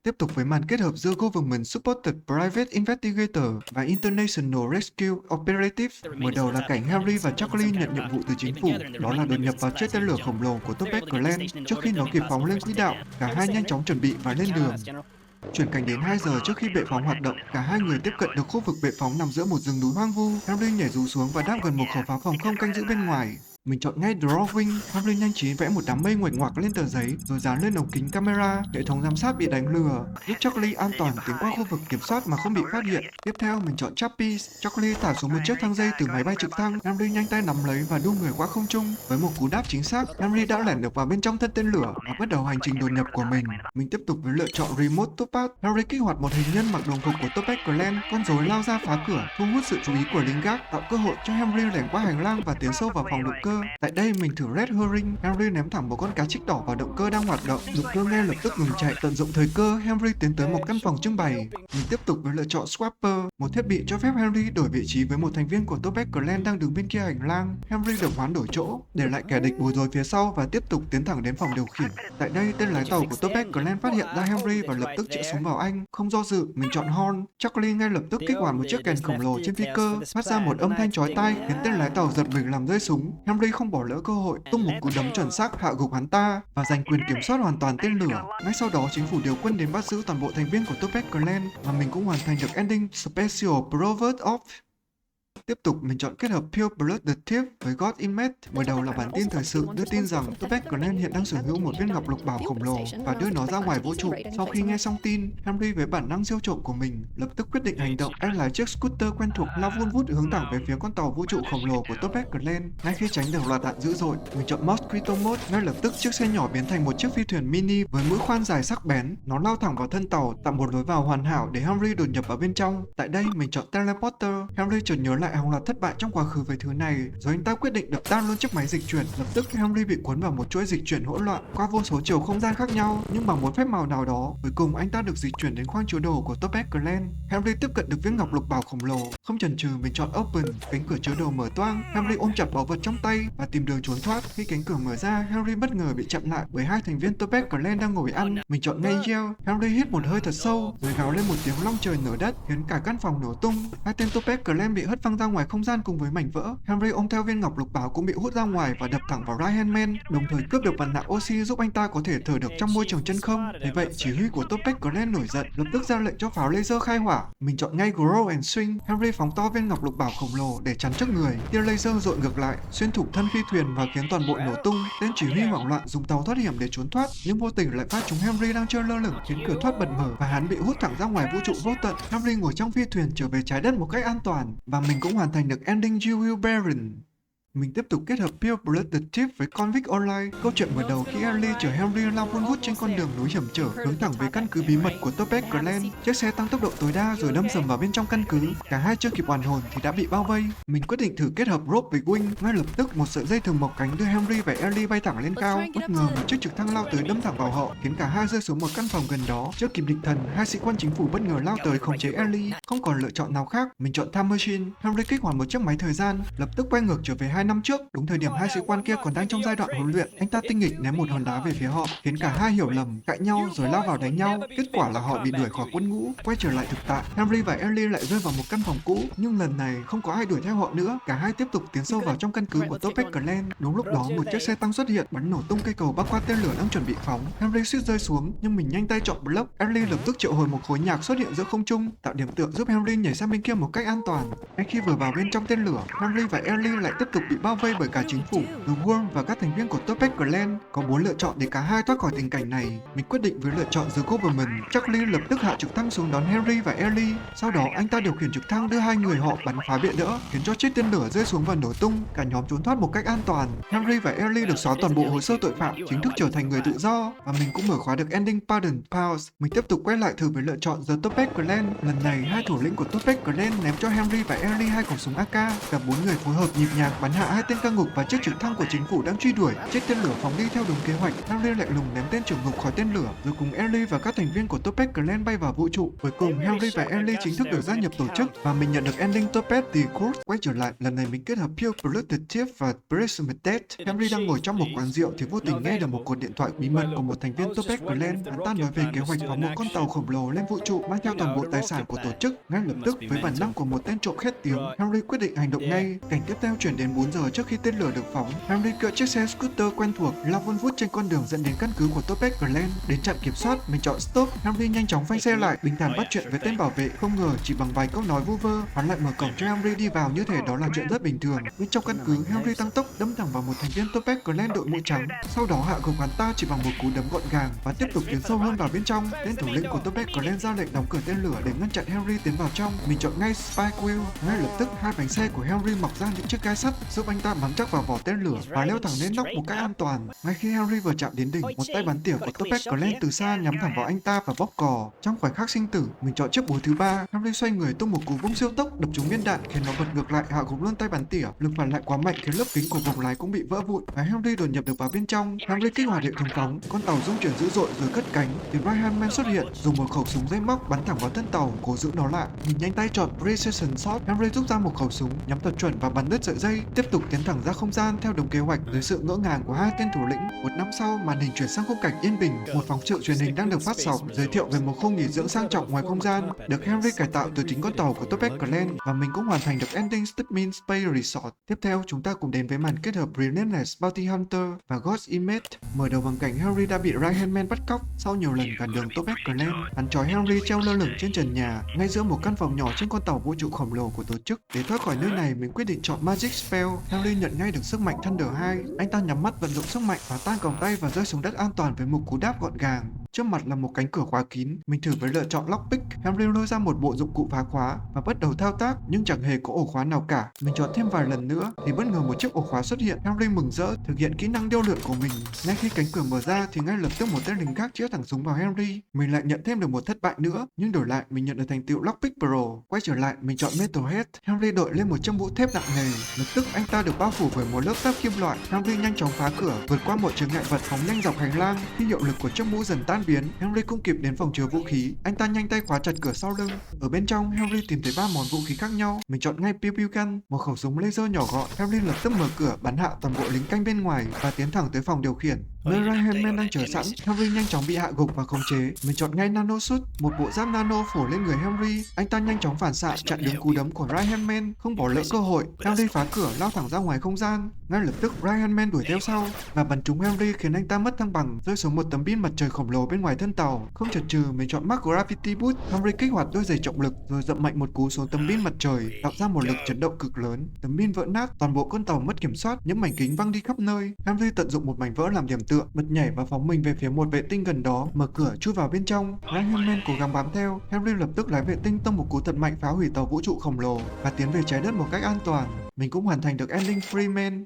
Tiếp tục với màn kết hợp giữa Government Supported Private Investigator và International Rescue Operative. Mở đầu là cảnh Henry và Charlie nhận nhiệm vụ từ chính phủ, đó là đột nhập vào chiếc tên lửa khổng lồ của Topaz Clan trước khi nó kịp phóng lên quỹ đạo. Cả hai nhanh chóng chuẩn bị và lên đường. Chuyển cảnh đến 2 giờ trước khi bệ phóng hoạt động, cả hai người tiếp cận được khu vực bệ phóng nằm giữa một rừng núi hoang vu. Henry nhảy dù xuống và đáp gần một khẩu pháo phòng không canh giữ bên ngoài. Mình chọn ngay Drawing. Henry nhanh trí vẽ một đám mây nguệch ngoạc lên tờ giấy rồi dán lên ống kính camera. Hệ thống giám sát bị đánh lừa, giúp Charlie an toàn tiến qua khu vực kiểm soát mà không bị phát hiện. Tiếp theo mình chọn Chappie. Charlie thả xuống một chiếc thang dây từ máy bay trực thăng. Henry nhanh tay nắm lấy và đu người qua không trung. Với một cú đáp chính xác, Henry đã lẻn được vào bên trong thân tên lửa và bắt đầu hành trình đột nhập của mình. Mình tiếp tục với lựa chọn Remote Topaz. Henry kích hoạt một hình nhân mặc đồng phục của Topaz Clan. Con rối lao ra phá cửa, thu hút sự chú ý của lính gác, tạo cơ hội cho Henry lẻn qua hành lang và tiến sâu vào phòng động cơ. Tại đây mình thử Red Herring. Henry ném thẳng một con cá trích đỏ vào động cơ đang hoạt động. Động cơ ngay lập tức ngừng chạy. Tận dụng thời cơ, Henry tiến tới một căn phòng trưng bày. Mình tiếp tục với lựa chọn Swapper, một thiết bị cho phép Henry đổi vị trí với một thành viên của Topaz Clan đang đứng bên kia hành lang. Henry được hoán đổi chỗ, để lại kẻ địch bối rối phía sau và tiếp tục tiến thẳng đến phòng điều khiển. Tại đây, tên lái tàu của Topaz Clan phát hiện ra Henry và lập tức chĩa súng vào anh. không do dự, mình chọn Horn. Charlie ngay lập tức kích hoạt một chiếc kèn khổng lồ trên phi cơ, phát ra một âm thanh chói tai khiến tên lái tàu giật mình làm rơi súng. Henry không bỏ lỡ cơ hội, tung một cú đấm chuẩn xác hạ gục hắn ta và giành quyền kiểm soát hoàn toàn tên lửa. Ngay sau đó, chính phủ điều quân đến bắt giữ toàn bộ thành viên của Topaz Clan và mình cũng hoàn thành được ending Special Proverb of. Tiếp tục, mình chọn kết hợp Pure Blood The Thief với God in Met. Mở đầu là bản tin thời sự đưa tin rằng Topaz Clan hiện đang sở hữu một viên ngọc lục bảo khổng lồ và đưa nó ra ngoài vũ trụ. Sau khi nghe xong tin, Henry với bản năng siêu trộm của mình lập tức quyết định hành động. Anh lái chiếc scooter quen thuộc lao vun vút hướng thẳng về phía con tàu vũ trụ khổng lồ của Topaz Clan. Ngay khi tránh được loạt đạn dữ dội, mình chọn Mosquito Mode. Ngay lập tức, chiếc xe nhỏ biến thành một chiếc phi thuyền mini với mũi khoan dài sắc bén. Nó lao thẳng vào thân tàu, tạo một lối vào hoàn hảo để Henry đột nhập vào bên trong. Tại đây, mình chọn Teleporter. Henry chợt nhớ lại hàng loạt thất bại trong quá khứ với thứ này, rồi anh ta quyết định đập tan luôn chiếc máy dịch chuyển. Lập tức Henry bị cuốn vào một chuỗi dịch chuyển hỗn loạn qua vô số chiều không gian khác nhau, nhưng bằng một phép màu nào đó, cuối cùng anh ta được dịch chuyển đến khoang chứa đồ của Topaz Clan. Henry tiếp cận được viên ngọc lục bảo khổng lồ. Không chần chừ, mình chọn Open. Cánh cửa chứa đồ mở toang, Henry ôm chặt báu vật trong tay và tìm đường trốn thoát. Khi cánh cửa mở ra, Henry bất ngờ bị chặn lại bởi hai thành viên Topaz Clan đang ngồi ăn. Mình chọn ngay Yell. Henry hít một hơi thật sâu rồi gào lên một tiếng long trời nở đất khiến cả căn phòng nổ tung. Hai tên Topaz Clan bị hất văng ra ngoài không gian cùng với mảnh vỡ. Henry ôm theo viên ngọc lục bảo cũng bị hút ra ngoài và đập thẳng vào Right Hand Man, đồng thời cướp được mặt nạ oxy giúp anh ta có thể thở được trong môi trường chân không. Thế vậy, chỉ huy của Topaz Clan nổi giận, lập tức ra lệnh cho pháo laser khai hỏa. Mình chọn ngay Grow and Swing. Henry phóng to viên ngọc lục bảo khổng lồ để chắn trước người. Tia laser dội ngược lại, xuyên thủng thân phi thuyền và khiến toàn bộ nổ tung. Tên chỉ huy hoảng loạn dùng tàu thoát hiểm để trốn thoát, nhưng vô tình lại phát trúng Henry đang chơi lơ lửng, khiến cửa thoát bật mở và hắn bị hút thẳng ra ngoài vũ trụ vô tận. Henry ngồi trong phi thuyền trở về trái đất một cách an toàn và mình cũng hoàn thành được ending You Will Baron. Mình tiếp tục kết hợp Pure Blood The Thief với Convict Online. Câu chuyện mở đầu khi Ellie chở Henry lao vun vút trên con đường núi hiểm trở hướng thẳng về căn cứ bí mật của Topaz Clan. Chiếc xe tăng tốc độ tối đa rồi đâm sầm vào bên trong căn cứ. Cả hai chưa kịp hoàn hồn thì đã bị bao vây. Mình quyết định thử kết hợp Rope với Wing. Ngay lập tức, một sợi dây thừng mọc cánh đưa Henry và Ellie bay thẳng lên cao. Bất ngờ một chiếc trực thăng lao tới đâm thẳng vào họ, khiến cả hai rơi xuống một căn phòng gần đó. Chưa kịp định thần, hai sĩ quan chính phủ bất ngờ lao tới khống chế Ellie. Không còn lựa chọn nào khác, mình chọn Time Machine. Henry kích hoạt một chiếc máy thời gian, lập tức quay ngược trở về 2 2 năm trước, đúng thời điểm hai sĩ quan kia còn đang trong giai đoạn huấn luyện. Anh ta tinh nghịch ném một hòn đá về phía họ, khiến cả hai hiểu lầm, cãi nhau rồi lao vào đánh nhau. Kết quả là họ bị đuổi khỏi quân ngũ. Quay trở lại thực tại, Henry và Ellie lại rơi vào một căn phòng cũ, nhưng lần này không có ai đuổi theo họ nữa. Cả hai tiếp tục tiến sâu vào trong căn cứ của Topaz Clan. Đúng lúc đó, một chiếc xe tăng xuất hiện, bắn nổ tung cây cầu bắc qua tên lửa đang chuẩn bị phóng. Henry suýt rơi xuống, nhưng mình nhanh tay chọn block. Ellie lập tức triệu hồi một khối nhạc xuất hiện giữa không trung, tạo điểm tựa giúp Henry nhảy sang bên kia một cách an toàn. Ngay khi vừa vào bên trong tên lửa, Henry và Ellie lại tiếp tục bị bao vây bởi cả chính phủ, The Worm và các thành viên của Topaz Clan. Có 4 lựa chọn để cả hai thoát khỏi tình cảnh này. Mình quyết định với lựa chọn The Government. Charlie lập tức hạ trực thăng xuống đón Henry và Ellie. Sau đó anh ta điều khiển trực thăng đưa hai người họ bắn phá bệ đỡ, khiến cho chiếc tên lửa rơi xuống và nổ tung. Cả nhóm trốn thoát một cách an toàn. Henry và Ellie được xóa toàn bộ hồ sơ tội phạm, chính thức trở thành người tự do. Và mình cũng mở khóa được ending Pardon Pause. Mình tiếp tục quay lại thử với lựa chọn The Topaz Clan. Lần này hai thủ lĩnh của Topaz Clan ném cho Henry và Ellie hai khẩu súng AK. Cả 4 người phối hợp nhịp nhàng bắn hạ hai tên ca ngục và chiếc trực thăng của chính phủ đang truy đuổi. Chiếc tên lửa phóng đi theo đúng kế hoạch. Henry lại lùng ném tên trưởng ngục khỏi tên lửa, rồi cùng Ellie và các thành viên của Topaz Clan bay vào vũ trụ. Cuối cùng Henry và Ellie chính thức được gia nhập tổ chức và mình nhận được ending Topaz The Court. Quay trở lại, lần này mình kết hợp Pure Blooded Thief và Precipitate. Henry đang ngồi trong một quán rượu thì vô tình nghe được một cuộc điện thoại bí mật của một thành viên Topaz Clan. Hắn ta nói về kế hoạch phóng một con tàu khổng lồ lên vũ trụ mang theo toàn bộ tài sản của tổ chức. Ngay lập tức, với bản năng của một tên trộm khét tiếng, Henry quyết định hành động ngay. Cảnh tiếp theo chuyển đến 4 giờ trước khi tên lửa được phóng. Henry cưỡi chiếc xe scooter quen thuộc lao vun vút trên con đường dẫn đến căn cứ của Topaz Clan. Đến trạm kiểm soát, mình chọn stop. Henry nhanh chóng phanh xe lại, bình thản bắt chuyện với tên bảo vệ. Không ngờ chỉ bằng vài câu nói vu vơ, hắn lại mở cổng cho Henry đi vào như thể đó là chuyện rất bình thường. Bên trong căn cứ, Henry tăng tốc đâm thẳng vào một thành viên Topaz Clan đội mũ trắng. Sau đó hạ gục hắn ta chỉ bằng một cú đấm gọn gàng và tiếp tục tiến sâu hơn vào bên trong. Tên thủ lĩnh của Topaz Clan ra lệnh đóng cửa tên lửa để ngăn chặn Henry tiến vào trong. Mình chọn ngay Spike Wheel. Ngay lập tức hai bánh xe của Henry mọc ra những chiếc gai sắt giúp anh ta bắn chắc vào vỏ tên lửa và leo thẳng lên nóc một cách an toàn. Ngay khi Henry vừa chạm đến đỉnh, một tay bắn tỉa của Topaz Clan từ xa nhắm thẳng vào anh ta và bóp cò. Trong khoảnh khắc sinh tử, mình chọn chiếc búa thứ ba. Henry xoay người tung một cú vung siêu tốc đập trúng viên đạn khiến nó bật ngược lại hạ gục luôn tay bắn tỉa. Lực phản lại quá mạnh khiến lớp kính của buồng lái cũng bị vỡ vụn và Henry đột nhập được vào bên trong. Henry kích hoạt hệ thống phóng, con tàu rung chuyển dữ dội rồi cất cánh. Thì Ryan Man xuất hiện, dùng một khẩu súng dây móc bắn thẳng vào thân tàu, cố giữ nó lại. Mình nhanh tay chọn Precision Shot. Henry rút ra một khẩu súng nhắm thật chuẩn và bắn đứt sợi dây, tiếp tục tiến thẳng ra không gian theo đúng kế hoạch. Dưới sự ngỡ ngàng của hai tên thủ lĩnh, một năm sau màn hình chuyển sang khung cảnh yên bình. Một phóng sự truyền hình đang được phát sóng giới thiệu về một khu nghỉ dưỡng sang trọng ngoài không gian, được Henry cải tạo từ chính con tàu của Topaz Clan và mình cũng hoàn thành được ending Stepmin Space Resort. Tiếp theo chúng ta cùng đến với màn kết hợp Relentless Bounty Hunter và God's Image. Mở đầu bằng cảnh Henry đã bị Ryan Man bắt cóc sau nhiều lần cản đường Topaz Clan. Hắn trói Henry treo lơ lửng trên trần nhà ngay giữa một căn phòng nhỏ trên con tàu vũ trụ khổng lồ của tổ chức. Để thoát khỏi nơi này, mình quyết định chọn Magic Spell. Henry nhận ngay được sức mạnh Thunder 2. Anh ta nhắm mắt vận dụng sức mạnh và tan còng tay và rơi xuống đất an toàn với một cú đáp gọn gàng. Trước mặt là một cánh cửa khóa kín. Mình thử với lựa chọn Lockpick. Henry lôi ra một bộ dụng cụ phá khóa và bắt đầu thao tác, nhưng chẳng hề có ổ khóa nào cả. Mình chọn thêm vài lần nữa thì bất ngờ một chiếc ổ khóa xuất hiện. Henry mừng rỡ thực hiện kỹ năng điêu luyện của mình. Ngay khi cánh cửa mở ra thì ngay lập tức một tên lính khác chĩa thẳng súng vào Henry. Mình lại nhận thêm được một thất bại nữa, nhưng đổi lại mình nhận được thành tựu Lockpick Pro. Quay trở lại, mình chọn Metalhead. Henry đội lên một chiếc mũ thép nặng nề. Lập tức anh ta được bao phủ bởi một lớp giáp kim loại. Henry nhanh chóng phá cửa, vượt qua mọi chướng ngại vật, phóng nhanh dọc hành lang. Khi hiệu lực của chiếc mũ dần tan biến, Henry không kịp đến phòng chứa vũ khí. Anh ta nhanh tay khóa chặt cửa sau lưng. Ở bên trong, Henry tìm thấy 3 món vũ khí khác nhau. Mình chọn ngay Pew Pew Gun, một khẩu súng laser nhỏ gọn. Henry lập tức mở cửa, bắn hạ toàn bộ lính canh bên ngoài và tiến thẳng tới phòng điều khiển. Nơi Ryan Man đang chờ sẵn, Henry nhanh chóng bị hạ gục và khống chế. Mình chọn ngay Nano Suit, một bộ giáp nano phủ lên người Henry. Anh ta nhanh chóng phản xạ chặn đứng cú đấm của Ryan Man, không bỏ lỡ cơ hội. Henry phá cửa lao thẳng ra ngoài không gian. Ngay lập tức Ryan Man đuổi theo sau và bắn trúng Henry khiến anh ta mất thăng bằng, rơi xuống một tấm pin mặt trời khổng lồ bên ngoài thân tàu. Không chần chừ, mình chọn Mark Gravity Boot. Henry kích hoạt đôi giày trọng lực rồi dậm mạnh một cú xuống tấm pin mặt trời, tạo ra một lực chấn động cực lớn. Tấm pin vỡ nát, toàn bộ con tàu mất kiểm soát, những mảnh kính văng đi khắp nơi. Henry tận dụng một mảnh vỡ làm điểm tựa, bật nhảy và phóng mình về phía một vệ tinh gần đó, mở cửa chui vào bên trong. Ryan Man cố gắng bám theo. Henry lập tức lái vệ tinh tông một cú thật mạnh phá hủy tàu vũ trụ khổng lồ và tiến về trái đất một cách an toàn. Mình cũng hoàn thành được ending Freeman.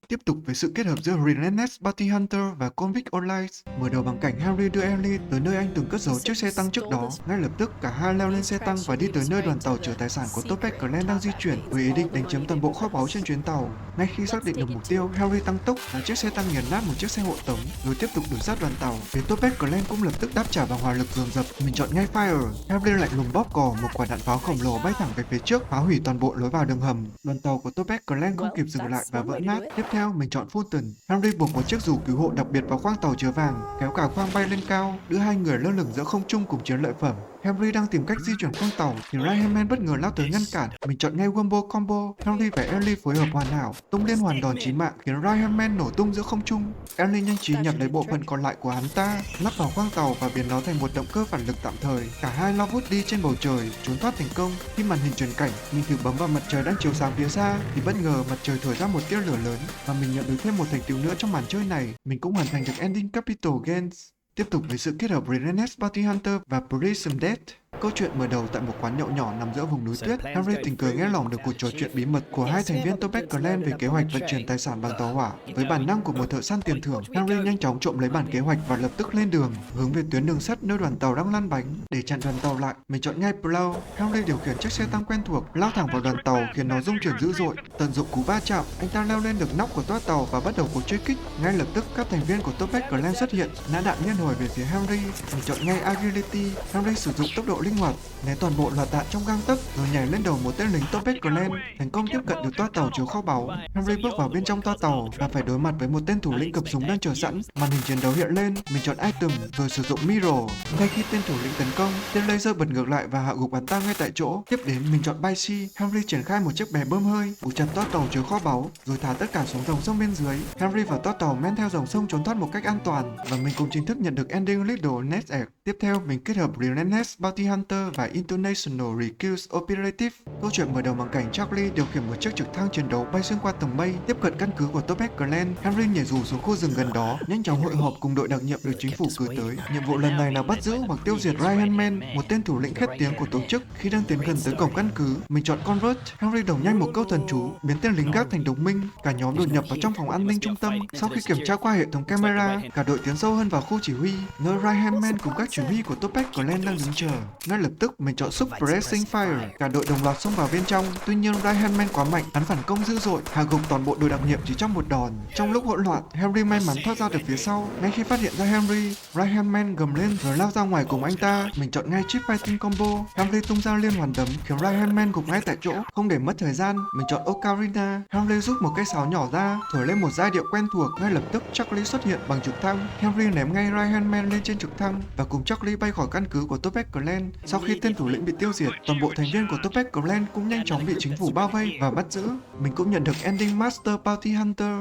Tiếp tục với sự kết hợp giữa Relentless Bounty Hunter và Convict Online. Mở đầu bằng cảnh Henry đưa Ellie tới nơi anh từng cất giấu chiếc xe tăng trước đó. Ngay lập tức cả hai leo lên xe tăng và đi tới nơi đoàn tàu chở tài sản của Topaz Clan đang di chuyển với ý định đánh chiếm toàn bộ kho báu trên chuyến tàu. Ngay khi xác định được mục tiêu, Henry tăng tốc và chiếc xe tăng nghiền nát một chiếc xe hộ tống rồi tiếp tục đuổi sát đoàn tàu. Phía Topaz Clan cũng lập tức đáp trả bằng hỏa lực dồn dập. Mình chọn ngay Fire. Henry lạnh lùng bóp cò, một quả đạn pháo khổng lồ bay thẳng về phía trước, phá hủy toàn bộ lối vào đường hầm. Đoàn tàu của Topaz Clan không kịp dừng lại và vỡ nát. Tiếp theo mình chọn Fulton. Henry buộc một chiếc dù cứu hộ đặc biệt vào khoang tàu chứa vàng, kéo cả khoang bay lên cao, đưa hai người lơ lửng giữa không trung cùng chiến lợi phẩm. Henry đang tìm cách di chuyển khoang tàu thì Ryan Man bất ngờ lao tới ngăn cản. Mình chọn ngay Wombo Combo. Henry và Ellie phối hợp hoàn hảo, tung liên hoàn đòn chí mạng khiến Ryan Man nổ tung giữa không trung. Ellie nhanh trí nhặt lấy bộ phận còn lại của hắn ta, lắp vào khoang tàu và biến nó thành một động cơ phản lực tạm thời. Cả hai lao vút đi trên bầu trời, trốn thoát thành công. Khi màn hình chuyển cảnh, mình thử bấm vào mặt trời đang chiếu sáng phía xa thì bất ngờ mặt trời thổi ra một tia lửa lớn và mình nhận được thêm một thành tựu nữa trong màn chơi này. Mình cũng hoàn thành được ending Capital Gains. Tiếp tục với sự kết hợp Relentless Bounty Hunter và Prism Death. Câu chuyện mở đầu tại một quán nhậu nhỏ nằm giữa vùng núi tuyết. Henry tình cờ nghe lỏng được cuộc trò chuyện bí mật của hai thành viên Topaz Clan về kế hoạch vận chuyển tài sản bằng tàu hỏa. Với bản năng của một thợ săn tiền thưởng, Henry nhanh chóng trộm lấy bản kế hoạch và lập tức lên đường, hướng về tuyến đường sắt nơi đoàn tàu đang lăn bánh. Để chặn đoàn tàu lại, mình chọn ngay Plow. Henry điều khiển chiếc xe tăng quen thuộc, lao thẳng vào đoàn tàu khiến nó rung chuyển dữ dội. Tận dụng cú va chạm, anh ta leo lên được nóc của toa tàu và bắt đầu cuộc truy kích. Ngay lập tức, các thành viên của Topaz Clan xuất hiện, nã đạn liên hồi về phía Henry. Mình chọn ngay Agility. Henry sử dụng tốc độ linh hoạt, né toàn bộ loạt đạn trong gang tấc rồi nhảy lên đầu một tên lính Topaz Clan, thành công tiếp cận được toa tàu chứa kho báu. Henry bước vào bên trong toa tàu và phải đối mặt với một tên thủ lĩnh cầm súng đang chờ sẵn. Màn hình chiến đấu hiện lên, mình chọn item rồi sử dụng Mirror. Ngay khi tên thủ lĩnh tấn công, tên laser bật ngược lại và hạ gục hắn ta ngay tại chỗ. Tiếp đến mình chọn Bicey. Henry triển khai một chiếc bè bơm hơi, buộc chặt toa tàu chứa kho báu rồi thả tất cả xuống dòng sông bên dưới. Henry và toa tàu men theo dòng sông trốn thoát một cách an toàn và mình cũng chính thức nhận được ending Little Nest Egg. Tiếp theo mình kết hợp Relentless Bounty Hunter và International Recuse Operative. Câu chuyện mở đầu bằng cảnh Charlie điều khiển một chiếc trực thăng chiến đấu bay xuyên qua tầng mây, tiếp cận căn cứ của Topaz Clan. Henry nhảy dù xuống khu rừng gần đó, nhanh chóng hội họp cùng đội đặc nhiệm được chính phủ cử tới. Nhiệm vụ lần này là bắt giữ hoặc tiêu diệt Ryan Man, một tên thủ lĩnh khét tiếng của tổ chức. Khi đang tiến gần tới cổng căn cứ, mình chọn Convert. Henry đọc nhanh một câu thần chú, biến tên lính gác thành đồng minh. Cả nhóm đột nhập vào trong phòng an ninh trung tâm. Sau khi kiểm tra qua hệ thống camera, cả đội tiến sâu hơn vào khu chỉ huy, nơi Ryan Man cùng các chỉ huy của Topaz Clan đang đứng chờ. Ngay lập tức mình chọn Suppressing Fire. Cả đội đồng loạt xông vào bên trong. Tuy nhiên Ryan Man quá mạnh, hắn phản công dữ dội, hạ gục toàn bộ đội đặc nhiệm chỉ trong một đòn. Trong lúc hỗn loạn, Henry may mắn thoát ra được phía sau. Ngay khi phát hiện ra Henry, Ryan Man gầm lên rồi lao ra ngoài cùng anh ta. Mình chọn ngay Chip Fighting Combo. Henry tung ra liên hoàn đấm khiến Ryan Man gục ngay tại chỗ. Không để mất thời gian, mình chọn Ocarina. Henry rút một cây sáo nhỏ ra, thổi lên một giai điệu quen thuộc. Ngay lập tức Charlie xuất hiện bằng trực thăng. Henry ném ngay Ryan Man lên trên trực thăng và cùng Charlie bay khỏi căn cứ của Topaz Clan. Sau khi tên thủ lĩnh bị tiêu diệt, toàn bộ thành viên của Topaz Clan cũng nhanh chóng bị chính phủ bao vây và bắt giữ. Mình cũng nhận được ending Master Bounty Hunter.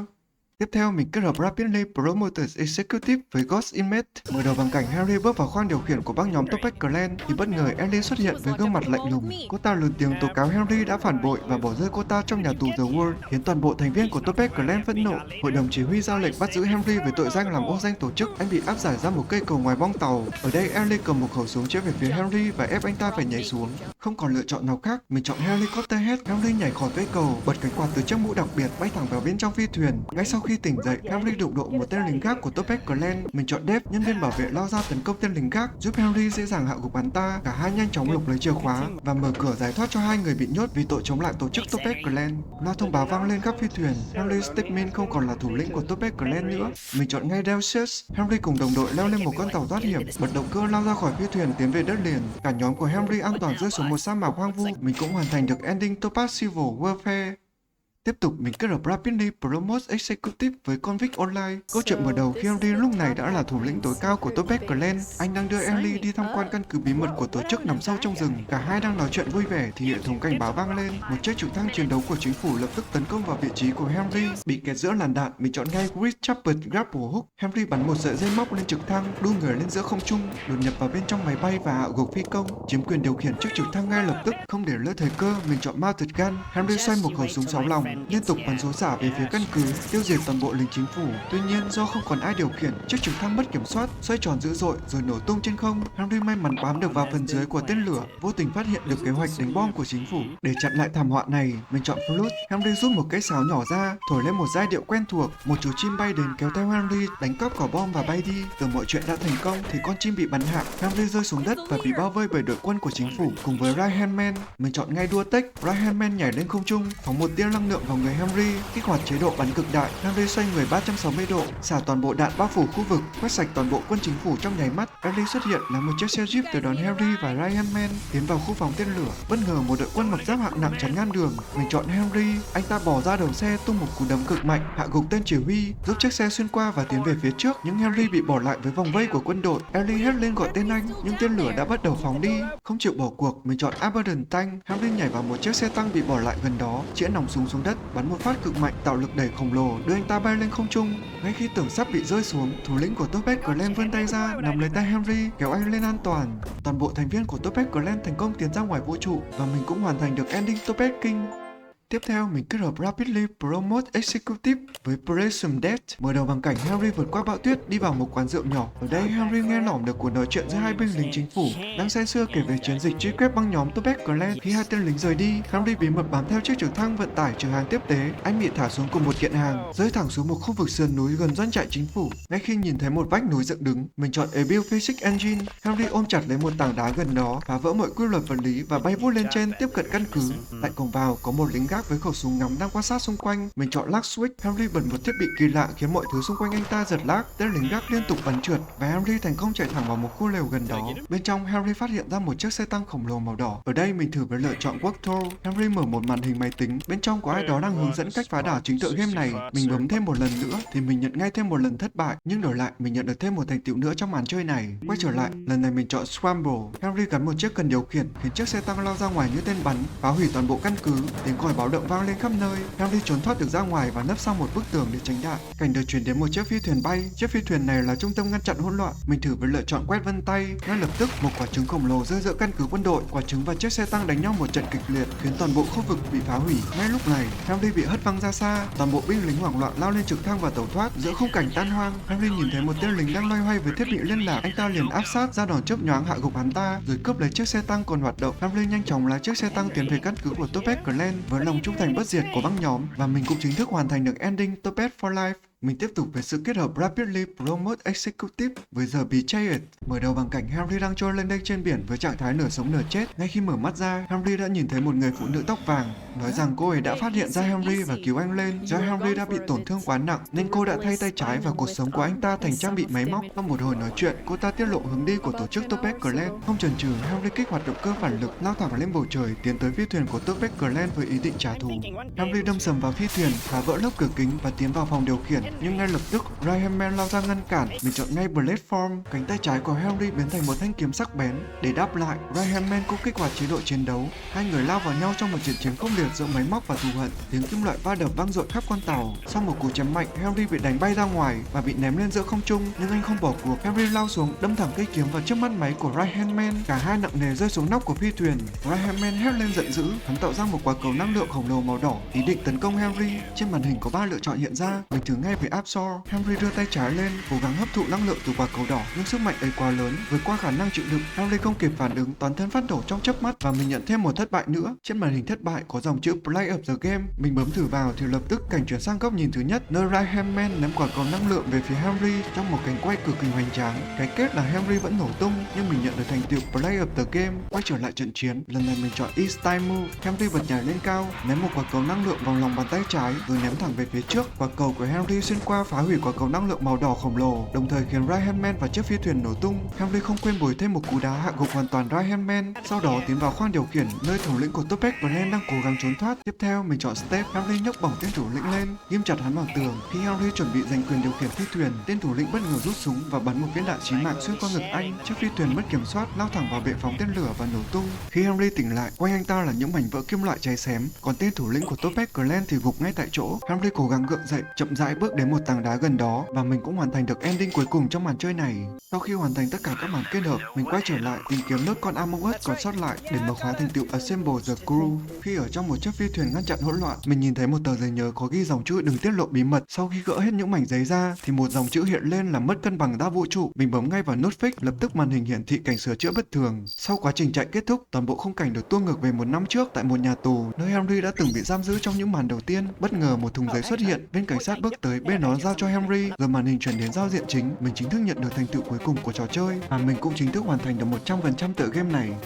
Tiếp theo mình kết hợp Rapidly Promoters Executive với Ghost Inmate. Mở đầu bằng cảnh Henry bước vào khoang điều khiển của băng nhóm Topaz Clan thì bất ngờ Ellie xuất hiện với gương mặt lạnh lùng. Cô ta lớn tiếng tố cáo Henry đã phản bội và bỏ rơi cô ta trong nhà tù The World, khiến toàn bộ thành viên của Topaz Clan phẫn nộ. Hội đồng chỉ huy ra lệnh bắt giữ Henry với tội danh làm ô danh tổ chức. Anh bị áp giải ra một cây cầu ngoài bong tàu. Ở đây Ellie cầm một khẩu súng chĩa về phía Henry và ép anh ta phải nhảy xuống. Không còn lựa chọn nào khác, mình chọn Helicopter Head. Henry nhảy khỏi cây cầu, bật cánh quạt từ chiếc mũ đặc biệt bay thẳng vào bên trong phi thuyền. Ngay sau khi tỉnh dậy, Henry đụng độ một tên lính gác của Topaz Clan. Mình chọn Dave, nhân viên bảo vệ lao ra tấn công tên lính gác, giúp Henry dễ dàng hạ gục hắn ta. Cả hai nhanh chóng lục lấy chìa khóa và mở cửa giải thoát cho hai người bị nhốt vì tội chống lại tổ chức Topaz Clan. Loa thông báo vang lên khắp phi thuyền, Henry Stickmin không còn là thủ lĩnh của Topaz Clan nữa. Mình chọn ngay Delcius. Henry cùng đồng đội leo lên một con tàu thoát hiểm, bật động cơ lao ra khỏi phi thuyền tiến về đất liền. Cả nhóm của Henry an toàn rơi xuống một sa mạc hoang vu. Mình cũng hoàn thành được ending Topaz Civil Warfare. Tiếp tục mình kết hợp Rapidly Promote Executive với Convict Online. Câu chuyện mở đầu khi Henry lúc này đã là thủ lĩnh tối cao của Topaz Clan. Anh đang đưa Ellie đi tham quan căn cứ bí mật của tổ chức nằm sâu trong rừng. Cả hai đang nói chuyện vui vẻ thì hệ thống cảnh báo vang lên. Một chiếc trực thăng chiến đấu của chính phủ lập tức tấn công vào vị trí của Henry. Bị kẹt giữa làn đạn, mình chọn ngay Chris Chapman Grapple Hook. Henry bắn một sợi dây móc lên trực thăng, đu người lên giữa không trung, đột nhập vào bên trong máy bay và hạ gục phi công, chiếm quyền điều khiển chiếc trực thăng ngay lập tức. Không để lỡ thời cơ, mình chọn Mounted Gun. Henry xoay một khẩu súng 6 lòng liên tục bắn số xả về phía căn cứ, tiêu diệt toàn bộ lính chính phủ. Tuy nhiên, do không còn ai điều khiển, chiếc trực thăng mất kiểm soát, xoay tròn dữ dội rồi nổ tung trên không. Henry may mắn bám được vào phần dưới của tên lửa, vô tình phát hiện được kế hoạch đánh bom của chính phủ. Để chặn lại thảm họa này, mình chọn Flute. Henry rút một cây sáo nhỏ ra, thổi lên một giai điệu quen thuộc. Một chú chim bay đến kéo theo Henry, đánh cắp quả bom và bay đi. Tưởng mọi chuyện đã thành công thì con chim bị bắn hạ. Henry rơi xuống đất và bị bao vây bởi đội quân của chính phủ cùng với Right-Hand Man. Mình chọn ngay đua tech. Right-Hand Man nhảy lên không trung, phóng một tia năng lượng vào người Henry, kích hoạt chế độ bắn cực đại. Henry xoay người 360 độ, xả toàn bộ đạn bao phủ khu vực, quét sạch toàn bộ quân chính phủ trong nháy mắt. Henry xuất hiện là một chiếc xe jeep từ đón Henry và Right-Hand Man tiến vào khu phóng tên lửa. Bất ngờ một đội quân mặc giáp hạng nặng chắn ngang đường. Mình chọn Henry, anh ta bỏ ra đầu xe tung một cú đấm cực mạnh, hạ gục tên chỉ huy, giúp chiếc xe xuyên qua và tiến về phía trước. Nhưng Henry bị bỏ lại với vòng vây của quân đội. Ellie hét lên gọi tên anh, nhưng tên lửa đã bắt đầu phóng đi. Không chịu bỏ cuộc, mình chọn Abundant Tank. Henry nhảy vào một chiếc xe tăng bị bỏ lại gần đó, chĩa nòng súng xuống đất, bắn một phát cực mạnh tạo lực đẩy khổng lồ đưa anh ta bay lên không trung. Ngay khi tưởng sắp bị rơi xuống, thủ lĩnh của Topaz Clan vươn tay ra nắm lấy tay Henry, kéo anh lên an toàn. Toàn bộ thành viên của Topaz Clan thành công tiến ra ngoài vũ trụ và mình cũng hoàn thành được ending Topaz King. Tiếp theo, mình kết hợp Rapidly Promote Executive với Operation Death, mở đầu bằng cảnh Henry vượt qua bão tuyết đi vào một quán rượu nhỏ. Ở đây, Henry nghe lỏm được cuộc nói chuyện giữa hai binh lính chính phủ đang say sưa kể về chiến dịch truy quét băng nhóm Topaz Clan. Khi hai tên lính rời đi, Henry bí mật bám theo chiếc trực thăng vận tải chở hàng tiếp tế. Anh bị thả xuống cùng một kiện hàng, rơi thẳng xuống một khu vực sườn núi gần doanh trại chính phủ. Ngay khi nhìn thấy một vách núi dựng đứng, mình chọn Build Physics Engine. Henry ôm chặt lấy một tảng đá gần đó, phá vỡ mọi quy luật vật lý và bay vút lên trên tiếp cận căn cứ. Tại cổng vào có một lính gác với khẩu súng ngắm đang quan sát xung quanh. Mình chọn Lag Switch. Henry bật một thiết bị kỳ lạ khiến mọi thứ xung quanh anh ta giật lag. Tên lính gác liên tục bắn trượt và Henry thành công chạy thẳng vào một khu lều gần đó. Bên trong, Henry phát hiện ra một chiếc xe tăng khổng lồ màu đỏ. Ở đây mình thử với lựa chọn Work Tool. Henry mở một màn hình máy tính. Bên trong có ai đó đang hướng dẫn cách phá đảo chính tựa game này. Mình bấm thêm một lần nữa thì mình nhận ngay thêm một lần thất bại, nhưng đổi lại mình nhận được thêm một thành tựu nữa trong màn chơi này. Quay trở lại, lần này mình chọn Scramble. Henry gắn một chiếc cần điều khiển khiến chiếc xe tăng lao ra ngoài như tên bắn, phá hủy toàn bộ căn cứ. Tiếng còi báo động vang lên khắp nơi. Henry trốn thoát được ra ngoài và nấp sau một bức tường để tránh đạn. Cảnh được chuyển đến một chiếc phi thuyền bay. Chiếc phi thuyền này là trung tâm ngăn chặn hỗn loạn. Mình thử với lựa chọn quét vân tay. Ngay lập tức một quả trứng khổng lồ rơi giữa căn cứ quân đội. Quả trứng và chiếc xe tăng đánh nhau một trận kịch liệt khiến toàn bộ khu vực bị phá hủy. Ngay lúc này, Henry bị hất văng ra xa. Toàn bộ binh lính hoảng loạn lao lên trực thăng và tẩu thoát. Giữa khung cảnh tan hoang, Henry nhìn thấy một tên lính đang loay hoay với thiết bị liên lạc. Anh ta liền áp sát ra đòn chớp nhoáng hạ gục hắn ta, rồi cướp lấy chiếc xe tăng còn hoạt động. Henry nhanh chóng lái chiếc xe tăng tiến về căn cứ của Topaz Clan với lòng trung thành bất diệt của băng nhóm, và mình cũng chính thức hoàn thành được ending Topaz for Life. Mình tiếp tục với sự kết hợp Rapidly Promote Executive với The Betrayed. Mở đầu bằng cảnh Henry đang trôi lênh đênh trên biển với trạng thái nửa sống nửa chết. Ngay khi mở mắt ra, Henry đã nhìn thấy một người phụ nữ tóc vàng, nói rằng cô ấy đã phát hiện ra Henry và cứu anh lên. Do Henry đã bị tổn thương quá nặng nên cô đã thay tay trái và cuộc sống của anh ta thành trang bị máy móc. Sau một hồi nói chuyện, cô ta tiết lộ hướng đi của tổ chức Topaz Clan. Không chần chừ, Henry kích hoạt động cơ phản lực, lao thẳng lên bầu trời, tiến tới phi thuyền của Topaz Clan với ý định trả thù. Henry đâm sầm vào phi thuyền, phá vỡ lớp cửa kính và tiến vào phòng điều khiển. Nhưng ngay lập tức, Right-Hand Man lao ra ngăn cản. Mình chọn ngay Blade Form. Cánh tay trái của Henry biến thành một thanh kiếm sắc bén. Để đáp lại, Right-Hand Man cũng kích hoạt chế độ chiến đấu. Hai người lao vào nhau trong một trận chiến khốc liệt giữa máy móc và thù hận. Tiếng kim loại va đập vang dội khắp con tàu. Sau một cú chém mạnh, Henry bị đánh bay ra ngoài và bị ném lên giữa không trung. Nhưng anh không bỏ cuộc. Henry lao xuống, đâm thẳng cây kiếm vào chiếc mắt máy của Right-Hand Man. Cả hai nặng nề rơi xuống nóc của phi thuyền. Right-Hand Man hét lên giận dữ. Hắn tạo ra một quả cầu năng lượng khổng lồ màu đỏ, ý định tấn công Henry. Trên màn hình có 3 lựa chọn hiện ra. Mình thử ngay với Absorb. Henry đưa tay trái lên, cố gắng hấp thụ năng lượng từ quả cầu đỏ, nhưng sức mạnh ấy quá lớn, vượt qua khả năng chịu đựng. Henry không kịp phản ứng, toàn thân phát nổ trong chớp mắt và mình nhận thêm một thất bại nữa. Trên màn hình thất bại có dòng chữ Play of the Game. Mình bấm thử vào thì lập tức cảnh chuyển sang góc nhìn thứ nhất, nơi Right-Hand Man ném quả cầu năng lượng về phía Henry trong một cánh quay cực kỳ hoành tráng. Cái kết là Henry vẫn nổ tung, nhưng mình nhận được thành tựu Play of the Game. Quay trở lại trận chiến, lần này mình chọn East Time Move. Henry bật nhảy lên cao, ném một quả cầu năng lượng vào lòng bàn tay trái, rồi ném thẳng về phía trước. Quả cầu của Henry xuyên qua phá hủy quả cầu năng lượng màu đỏ khổng lồ, đồng thời khiến Right-Hand Man và chiếc phi thuyền nổ tung. Henry không quên bồi thêm một cú đá hạ gục hoàn toàn Right-Hand Man, sau đó tiến vào khoang điều khiển nơi thủ lĩnh của Topaz Clan đang cố gắng trốn thoát. Tiếp theo mình chọn Step. Henry nhấc bổng tên thủ lĩnh lên, ghim chặt hắn vào tường. Khi Henry chuẩn bị giành quyền điều khiển phi thuyền, tên thủ lĩnh bất ngờ rút súng và bắn một viên đạn chí mạng xuyên qua ngực anh. Chiếc phi thuyền mất kiểm soát lao thẳng vào bệ phóng tên lửa và nổ tung. Khi Henry tỉnh lại, quanh anh ta là những mảnh vỡ kim loại cháy xém, còn tên thủ lĩnh của Topaz Clan thì gục ngay tại chỗ. Henry cố gắng gượng dậy, chậm rãi bước đến một tảng đá gần đó và mình cũng hoàn thành được ending cuối cùng trong màn chơi này. Sau khi hoàn thành tất cả các màn kết hợp, mình quay trở lại tìm kiếm nốt con Among Us còn sót lại để mở khóa thành tựu Assemble the Crew. Khi ở trong một chiếc phi thuyền ngăn chặn hỗn loạn, mình nhìn thấy một tờ giấy nhớ có ghi dòng chữ đừng tiết lộ bí mật. Sau khi gỡ hết những mảnh giấy ra thì một dòng chữ hiện lên là mất cân bằng đa vũ trụ. Mình bấm ngay vào nút fix, lập tức màn hình hiển thị cảnh sửa chữa bất thường. Sau quá trình chạy kết thúc, toàn bộ khung cảnh được tua ngược về một năm trước tại một nhà tù nơi Henry đã từng bị giam giữ trong những màn đầu tiên. Bất ngờ một thùng giấy xuất hiện, bên cảnh sát bước tới bên nó giao cho Henry, rồi màn hình chuyển đến giao diện chính. Mình chính thức nhận được thành tựu cuối cùng của trò chơi và mình cũng chính thức hoàn thành được 100% tựa game này.